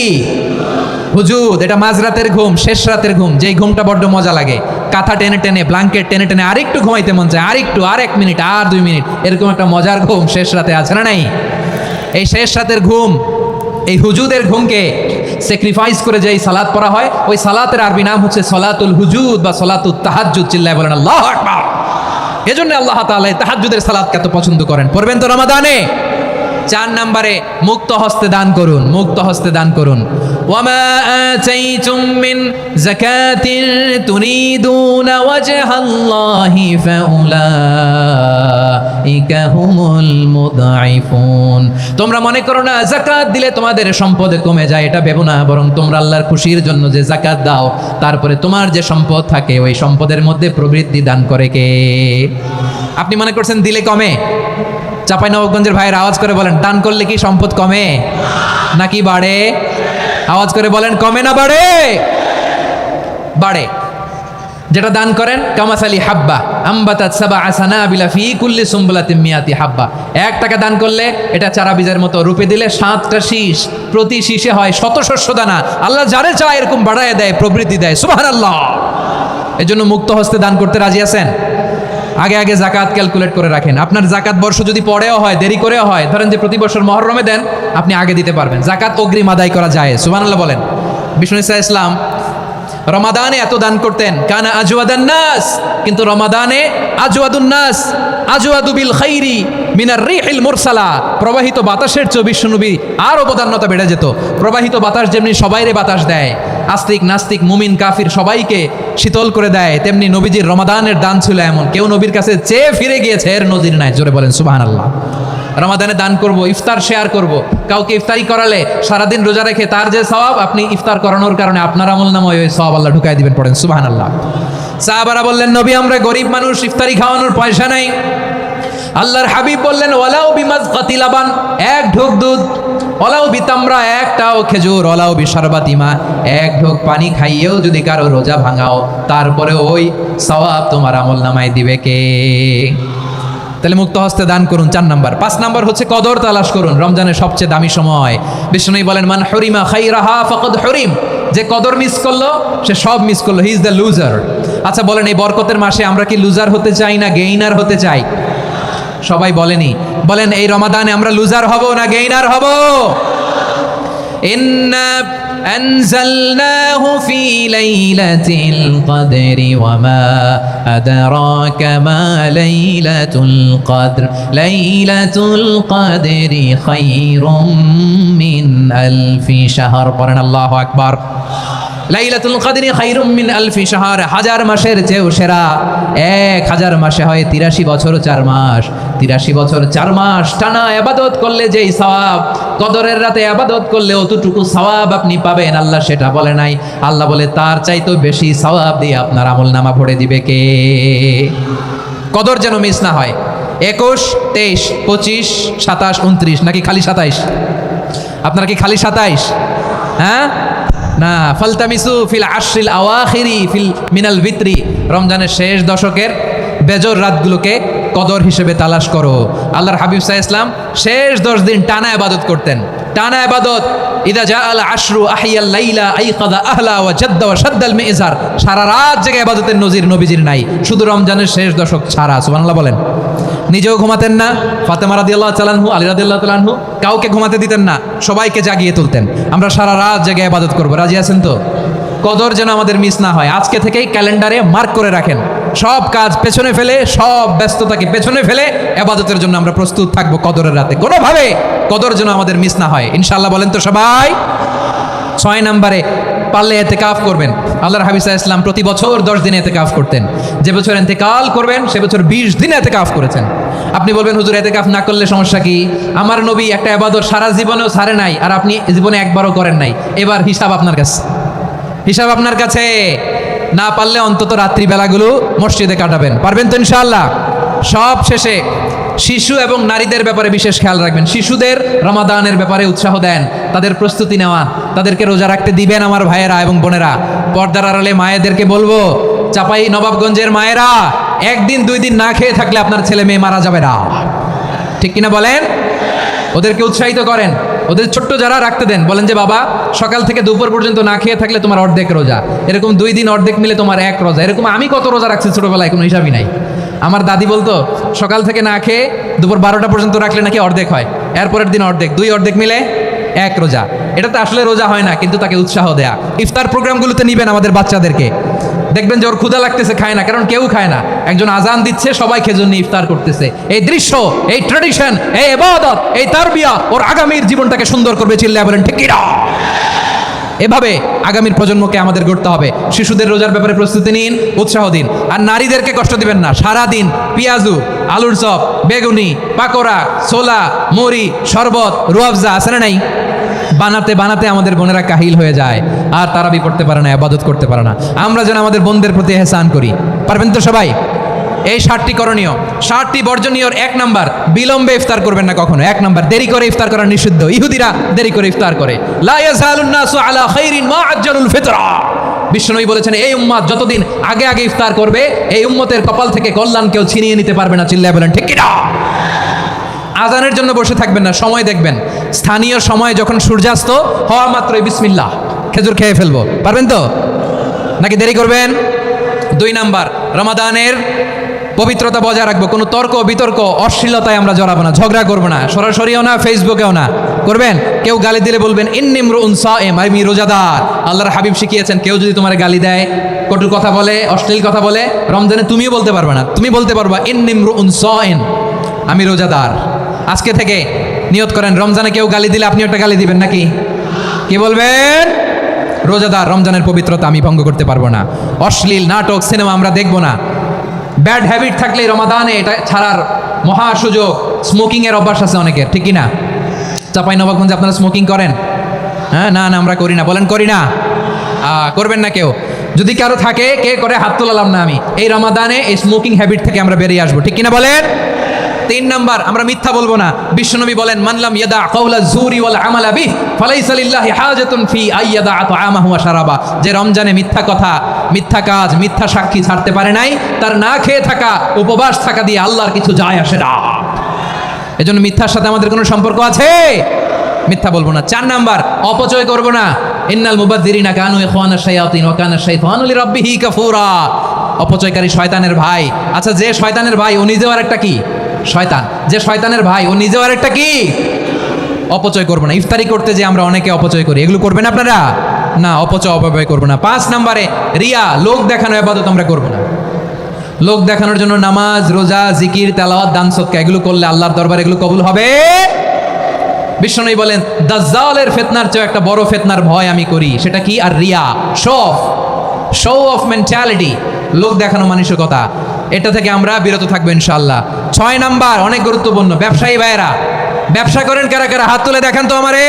হুজুদ। এটা মাঝরাতের ঘুম, শেষ রাতের ঘুম, যেই ঘুমটা বড্ড মজা লাগে। কাঁথা টেনে টেনে, ব্ল্যাঙ্কেট টেনে টেনে আরেকটু ঘুমাইতে মন চায়, আরেকটু, আর 1 মিনিট, আর 2 মিনিট, এরকম একটা মজার ঘুম শেষ রাতে আছে না নাই? এই শেষ রাতের ঘুম, এই হুজুদের ঘুমকে স্যাক্রিফাইস করে যেই সালাত পড়া হয়, ওই সালাতের আরবি নাম হচ্ছে সলাতুল হুজুদ বা সলাতুত তাহাজ্জুদ। চিল্লায় বলেন আল্লাহু আকবার। এজন্য আল্লাহ তাআলা তাহাজ্জুদের সালাতকে এত পছন্দ করেন। পড়বেন তো রমাদানে? 4 নম্বরে, মুক্ত হস্তে দান করুন, মুক্ত হস্তে দান করুন। ওয়ামা আতাইতুম মিন যাকাতিন তুরিদুনা ওয়াজহাল্লাহি ফাউলাইকা হুমুল মুদঈফুন। তোমরা মনে করো না যাকাত দিলে তোমাদের সম্পদ কমে যায়, এটা ভেবো না, বরং তোমরা আল্লাহর খুশির জন্য যে যাকাত দাও, তারপরে তোমার যে সম্পদ থাকে ওই সম্পদের মধ্যে প্রবৃদ্ধি দান করে কে? আপনি মনে করছেন দিলে কমে? চাঁপাইনবাবগঞ্জের ভাইয়ের আওয়াজ করে বলেন, দান করলে কি সম্পদ কমে নাকি বাড়ে? আওয়াজ করে বলেন, কমে না বাড়ে? বাড়ে। যেটা দান করেন, কামাসালি হাব্বা আম্বাতাত সাবআ সানাবিলা ফি কুল্লি সুমবুলাতিন মিয়াতি হাব্বা। 1 টাকা দান করলে এটা চারা বীজের মতো, রূপে দিলে 7টা শীষ, প্রতি শীষে হয় 100 শস্য দানা। আল্লাহ যারে চায় এরকম বাড়ায় দেয়, প্রবৃদ্ধি দেয়। সুবহানাল্লাহ। এজন্য মুক্ত হস্তে দান করতে রাজি আছেন? আগে আগে জাকাত ক্যালকুলেট করে রাখেন। আপনার জাকাত বর্ষ যদি পরেও হয়, দেরি করেও হয়, ধরেন যে প্রতি বছর মুহররমে দেন, আপনি আগে দিতে পারবেন। জাকাত অগ্রিম আদায় করা যায়। সুবহানাল্লাহ বলেন। বিষ্ণু ইসা ইসলাম রমাদানে এত দান করতেন, কানা আজওয়াদান নাস, কিন্তু রমাদানে আজওয়াদুন নাস আজওয়াদু বিল খাইরি মিনার রিহিল মুরসালা। প্রবাহিত বাতাসের চেয়ে বিশ্বনবী আর অবদান্যতা বেড়ে যেত। প্রবাহিত বাতাস যেমনি সবাইরে বাতাস দেয়, আস্তিক নাস্তিক মুমিন কাফির সবাইকে শীতল করে দেয়, তেমনি নবীজির রমাদানের দান ছিল এমন, কেউ নবীর কাছে চেয়ে ফিরে গিয়েছে এর নজির নাই। জোরে বলেন সুবহানাল্লাহ। রমাদানে দান করব, ইফতার শেয়ার করব, কাউকে ইফতারি করালে সারাদিন রোজা রেখে তার যে সওয়াব, আপনি ইফতার করানোর কারণে আপনার আমলনামায় ওই সওয়াব আল্লাহ ঢুকাই দিবেন। পড়েন সুবহানাল্লাহ। সাহাবারা বললেন, নবী আমরা গরিব মানুষ, ইফতারি খাওয়ানোর পয়সা নাই। আল্লাহর হাবিব বললেন, ওয়ালাউ বিমাজকাতি লাবান, এক ঢোক দুধ, ওয়ালাউ বিতামরা, একটাও খেজুর, ওয়ালাউ বিশারবাতিমা, এক ঢোক পানি খাইয়েও যদি কারো রোজা ভাঙাও, তারপরে ওই সওয়াব তোমার আমলনামায় দিবে কে? তাহলে মুক্ত হস্তে দান করুন, 4 নাম্বার। 5 নাম্বার হচ্ছে কদর তালাশ করুন, রমজানের সবচেয়ে দামি সময়। বিষ্ণু বলেন, মান হুরিমা খাইরাহা ফাকাদ হুরিম, যে কদর মিস করলো সে সব মিস করলো, হি ইজ দ্য লুজার। আচ্ছা বলেন, এই বরকতের মাসে আমরা কি লুজার হতে চাই না গেইনার হতে চাই? সবাই বলেনি, বলেন এই রমাদানে আমরা লুজার হব না গেইনার হব? ইন্না أنزلناه في ليلة القدر وما أدراك ما ليلة القدر ليلة القدر خير من ألف شهر قرن الله أكبر লাইলাতুল কদরি খায়রুম মিন আলফি শাহর, 1000 মাসের চেয়েও সেরা। 1000 মাসে হয় 83 বছর 4 মাস। 83 বছর 4 মাস টানা ইবাদত করলে যেই সওয়াব, কদরের রাতে ইবাদত করলে অতটুকু সওয়াব আপনি পাবেন, আল্লাহ সেটা বলে নাই। আল্লাহ বলে তার চাইতেও বেশি সওয়াব দিয়ে আপনার আমলনামা ভরে দিবে কে? কদর যেন মিস না হয়। 21, 23, 25, 27, 29 নাকি খালি 27? আপনারা কি খালি 27? হ্যাঁ না, ফালতামিসু ফিল আশরিল আওয়াখিরি ফিল মিনাল ভিতরি, রমজানের শেষ দশকের বেজর রাতগুলোকে কদর হিসেবে তালাশ করো। আল্লাহর হাবিব সাল্লাল্লাহু আলাইহি ওয়াসাল্লাম শেষ 10 দিন টানা ইবাদত করতেন, টানা ইবাদত। ইদা জাআল আশরু আহিয়াল লাইলা আইকাদা আহলা ওয়া জাদ্দা ওয়া শাদ্দাল মিজার, সারা রাত জেগে ইবাদতের নজির নবীজির নাই, শুধু রমজানের শেষ দশক ছাড়া। সুবহানাল্লাহ বলেন। নিজেও ঘুমাতেন না, ফাতেমা রাদিয়াল্লাহু তাআলা আনহু, আলী রাদিয়াল্লাহু তাআলা আনহু কাউকে ঘুমাতে দিতেন না, সবাইকে জাগিয়ে তুলতেন। আমরা সারা রাত জেগে ইবাদত করব, রাজি আছেন তো? কদর যেন আমাদের মিস না হয়। আজকে থেকেই ক্যালেন্ডারে মার্ক করে রাখেন, সব কাজ পেছনে ফেলে, সব ব্যস্ততাকে পেছনে ফেলে ইবাদতের জন্য আমরা প্রস্তুত থাকবো কদরের রাতে। কোনোভাবে কদর যেন আমাদের মিস না হয়, ইনশাআল্লাহ বলেন তো সবাই। 6 নম্বরে পারলে ইতিকাফ করবেন। আল্লাহর হাবিব সাল্লাল্লাহু আলাইহি ওয়াসাল্লাম প্রতি বছর 10 দিন ইতিকাফ করতেন। যে বছর ইন্তেকাল করবেন সে বছর 20 দিন ইতিকাফ করেছেন। আপনি বলবেন, হুজুর ইতিকাফ না করলে সমস্যা কি? আমার নবী একটা ইবাদত সারা জীবনেও ছাড়ে নাই, আর আপনি জীবনে একবারও করেন নাই। এবার হিসাব আপনার কাছে, হিসাব আপনার কাছে। না পারলে অন্তত রাত্রিবেলাগুলো মসজিদে কাটাবেন, পারবেন তো ইনশাআল্লাহ? সব শেষে শিশু এবং নারীদের ব্যাপারে বিশেষ খেয়াল রাখবেন। শিশুদের রমাদানের ব্যাপারে উৎসাহ দেন, তাদের প্রস্তুতি নেওয়া, তাদেরকে রোজা রাখতে দিবেন। আমার ভাইয়েরা এবং বোনেরা, পর্দার আড়ালে মায়েদেরকে বলবো, চাপাই নবাবগঞ্জের মায়েরা, 1 দিন 2 দিন না খেয়ে থাকলে আপনার ছেলে মেয়ে মারা যাবে না, ঠিক কিনা বলেন? ওদেরকে উৎসাহিত করেন, ওদের ছোট্ট যারা রাখতে দেন, বলেন যে বাবা সকাল থেকে দুপুর পর্যন্ত না খেয়ে থাকলে তোমার অর্ধেক রোজা, এরকম 2 দিন অর্ধেক মিলে তোমার 1 রোজা। এরকম আমি কত রোজা রাখছি ছোটবেলায় কোনো হিসাবই নাই। আমার দাদি বলতো সকাল থেকে না খেয়ে দুপুর 12টা পর্যন্ত রাখলে নাকি অর্ধেক হয়, এরপরের দিন অর্ধেক, 2 অর্ধেক মিলে 1 রোজা। এটা তো আসলে রোজা হয় না, কিন্তু তাকে উৎসাহ দেয়া। ইফতার প্রোগ্রামগুলোতে নিবেন আমাদের বাচ্চাদেরকে, দেখবেন যে ওর ক্ষুধা লাগতেছে, খায় না, কারণ কেউ খায় না। একজন আজান দিচ্ছে, সবাই খেজুর নিয়ে ইফতার করতেছে। এই দৃশ্য, এই ট্র্যাডিশন, এই ইবাদত, এই তারবিয়া ওর আগামীর জীবনটাকে সুন্দর করবে। চিল্লায়া বলেন ঠিক কি না? এভাবে আগামীর প্রজন্মকে আমাদের গড়তে হবে। শিশুদের রোজার ব্যাপারে প্রস্তুতি নিন, উৎসাহ দিন। আর নারীদেরকে কষ্ট দিবেন না। সারাদিন পেঁয়াজু, আলুর চপ, বেগুনি, পাকোড়া, ছোলা, মুড়ি, শরবত, রুয়াবজা আছে না নাই? বানাতে বানাতে আমাদের বোনেরা কাহিল হয়ে যায়, আর তারাবি পড়তে পারে না, ইবাদত করতে পারে না। আমরা যেন আমাদের বোনদের প্রতি এহসান করি, পারবেন তো সবাই? এই 7টি করণীয়, 7টি বর্জনীয়। 1 নাম্বার, বিলম্বে ইফতার করবেন না কখনো। 1 নাম্বার, দেরি করে ইফতার করা নিষিদ্ধ। ইহুদিরা দেরি করে ইফতার করে। লা ইয়াজালুন নাসু আলা খাইরিন মা আজ্জালুল ফিতরা। বিশ্বনবী বলেছেন, এই উম্মত যতদিন আগে আগে ইফতার করবে, এই উম্মতের কপাল থেকে কল্যাণ কেউ ছিনিয়ে নিতে পারবে না। চিল্লায়া বলেন ঠিক কি না? আজানের জন্য বসে থাকবেন না, সময় দেখবেন। স্থানীয় সময় যখন সূর্যাস্ত হওয়া মাত্রই বিসমিল্লাহ, খেজুর খেয়ে ফেলবো, পারবেন তো? নাকি দেরি করবেন? 2 নাম্বার, রমাদানের পবিত্রতা বজায় রাখবো। কোনো তর্ক বিতর্ক অশ্লীলতায় আমরা জড়াবো না, ঝগড়া করবো না, সরাসরিও না, ফেসবুকেও না। করবেন? কেউ গালি দিলে বলবেন ইন্নিমরুন সায়েম, আমি রোজাদার। আল্লাহর হাবিব শিখিয়েছেন, কেউ যদি তোমার গালি দেয়, কটু কথা বলে, অশ্লীল কথা বলে, রমজানে তুমিও বলতে পারবে না। তুমি বলতে পারবা ইন্নিমরুন সায়েম, আমি রোজাদার। আজকে থেকে নিয়ত করেন, রমজানে কেউ গালি দিলে আপনি একটা গালি দিবেন নাকি? কি বলবেন? রোজাদার, রমজানের পবিত্রতা আমি ভঙ্গ করতে পারবো না। অশ্লীল নাটক, সিনেমা আমরা দেখবো না। ব্যাড হ্যাবিট থাকলে রমাদানে এটা ছাড়ার মহা সুযোগ। স্মোকিং এর অভ্যাস আছে অনেকের, ঠিক কি না? চাঁপাইনবাবগঞ্জে আপনারা স্মোকিং করেন? হ্যাঁ, না না আমরা করি না, বলেন করি না। করবেন না কেউ? যদি কারো থাকে, কে করে হাত তোলালাম না আমি। এই রমাদানে এই স্মোকিং হ্যাবিট থেকে আমরা বেরিয়ে আসবো, ঠিক কিনা বলেন? 3 নাম্বার, আমরা মিথ্যা বলবো না। বিশ্বনবী বলেন, মানলাম ইয়াদা কাওলা যুরি ওয়াল আমালা বিহি ফালাইসা লিল্লাহি হাজাতুন ফি আইয়াদা তাআমাহু ওয়া শারাবা। যে রমজানে মিথ্যা কথা, মিথ্যা কাজ, মিথ্যা সাক্ষী ছাড়তে পারে নাই, তার না খেয়ে থাকা, উপবাস থাকা দিয়ে আল্লাহর কিছু যায় আসে না। এজন্য মিথ্যার সাথে আমাদের কোনো সম্পর্ক আছে? মিথ্যা বলবো না। 4 নাম্বার, অপচয় করব না। ইন্নাল মুবাযযিরিনা কানু ইখওয়ানাশ শায়াতিন ওয়া কানা শাইতানু লিরাব্বিহি কাফুরা। অপচয়কারী শয়তানের ভাই। আচ্ছা, যে শয়তানের ভাই ও নিজেও আরেকটা কি? শয়তান। যে শয়তানের ভাই ও নিজেও আরেকটা কি? অপচয় করব না। ইফতারি করতে যে আমরা অনেকে অপচয় করি, এগুলো করবেন আপনারা? না, অপব্যয় করব না। 5 নাম্বারে, রিয়া, লোক দেখানো ইবাদত আমরা করব না। লোক দেখানোর জন্য নামাজ, রোজা, জিকির, তেলাওয়াত, দান সদকা এগুলো করলে আল্লাহর দরবারে এগুলো কবুল হবে? বিশ্বনবী বলেন, দাজ্জালের ফিতনার চেয়ে একটা বড় ফিতনার ভয় আমি করি, সেটা কি? আর রিয়া, শো অফ মেন্টালিটি, লোক দেখানো মানসিকতা। এটা থেকে আমরা বিরত থাকবো ইনশাআল্লাহ। 6 নাম্বার, অনেক গুরুত্বপূর্ণ, ব্যবসায়ী ভাইয়েরা। ব্যবসা করেন কারা কারা? হাত তুলে দেখান তো আমারে।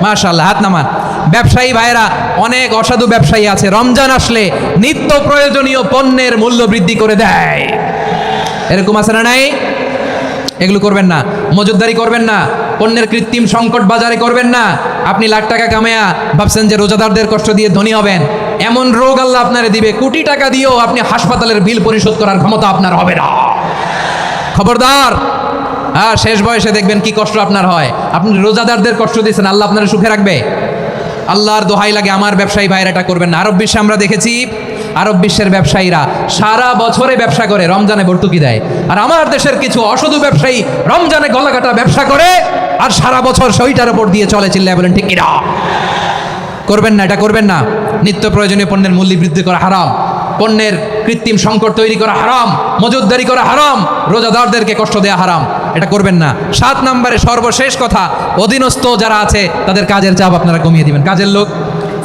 মাশাআল্লাহ, হাত নামান। ব্যবসায়ী ভাইয়েরা, অনেক অসাধু ব্যবসায়ী আছে, রমজান আসলে নিত্য প্রয়োজনীয় পণ্যের মূল্য বৃদ্ধি করে দেয়। এরকম আছে না নাই? এগুলো করবেন না। মজুদদারি করবেন না। পণ্যের কৃত্রিম সংকট বাজারে করবেন না। আপনি লাখ টাকা কামায়া ভাবছেন যে রোজাদারদের কষ্ট দিয়ে ধনী হবেন। এমন রোগ আল্লাহ আপনারে দিবে, কোটি টাকা দিয়েও আপনি হাসপাতালের বিল পরিশোধ করার ক্ষমতা আপনার হবে না। খবরদার। শেষ বয়সে দেখবেন কি কষ্ট আপনার হয়। আপনি রোজাদারদের কষ্ট দিয়েছেন, আল্লাহ আপনারা সুখে রাখবে? আল্লাহর দোহাই লাগে, আমার ব্যবসায়ী ভাইয়েরা এটা করবেন না। আরব বিশ্বে আমরা দেখেছি, আরব বিশ্বের ব্যবসায়ীরা সারা বছরে ব্যবসা করে, রমজানে ভর্তুকি দেয়। আর আমার দেশের কিছু অসাধু ব্যবসায়ী রমজানে গলাকাটা ব্যবসা করে আর সারা বছর সেইটার উপর দিয়ে চলে। চিল্লায় বলেন ঠিক কিনা? করবেন না, এটা করবেন না। নিত্য প্রয়োজনীয় পণ্যের মূল্য বৃদ্ধি করা হারাম, পণ্যের কৃত্রিম সংকট তৈরি করা হারাম, মজুদদারি করা হারাম, রোজাদারদেরকে কষ্ট দেওয়া হারাম, এটা করবেন না। 7 নম্বরে সর্বশেষ কথা, অধীনস্থ যারা আছে তাদের কাজের চাপ আপনারা কমিয়ে দিবেন। কাজের লোক,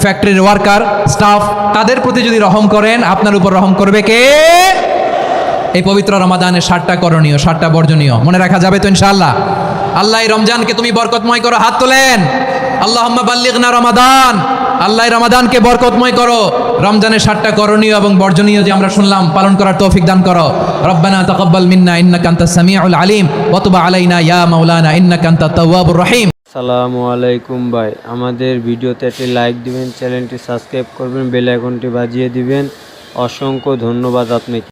ফ্যাক্টরির ওয়ার্কার, স্টাফ, তাদের প্রতি যদি রহম করেন, আপনার উপর রহম করবে কে? এই পবিত্র রমাদানের 7টা করণীয়, 7টা বর্জনীয় মনে রাখা যাবে তো ইনশাআল্লাহ? আল্লাহ এই রমজানকে তুমি বরকতময় করো, হাত তোলেন। আল্লাহুম্মা বাল্লিগনা রমাদান। আল্লাহ রমাদানকে বরকতময় করো। রমজানের 7টা করণীয় এবং বর্জনীয় যে আমরা শুনলাম, পালন করার তৌফিক দান করো। রব্বানা তাকাব্বাল মিন্না ইন্নাকা আনতাস সামিউল আলিম ওয়া তুব আলাইনা ইয়া মাওলানা ইন্নাকা আনতাত তাওয়াবুর রহিম। আসসালামু আলাইকুম ভাই, আমাদের ভিডিওতে একটি লাইক দিবেন, চ্যানেলটি সাবস্ক্রাইব করবেন, বেল আইকনটি বাজিয়ে দিবেন। অসংখ্য ধন্যবাদ আপনাকে।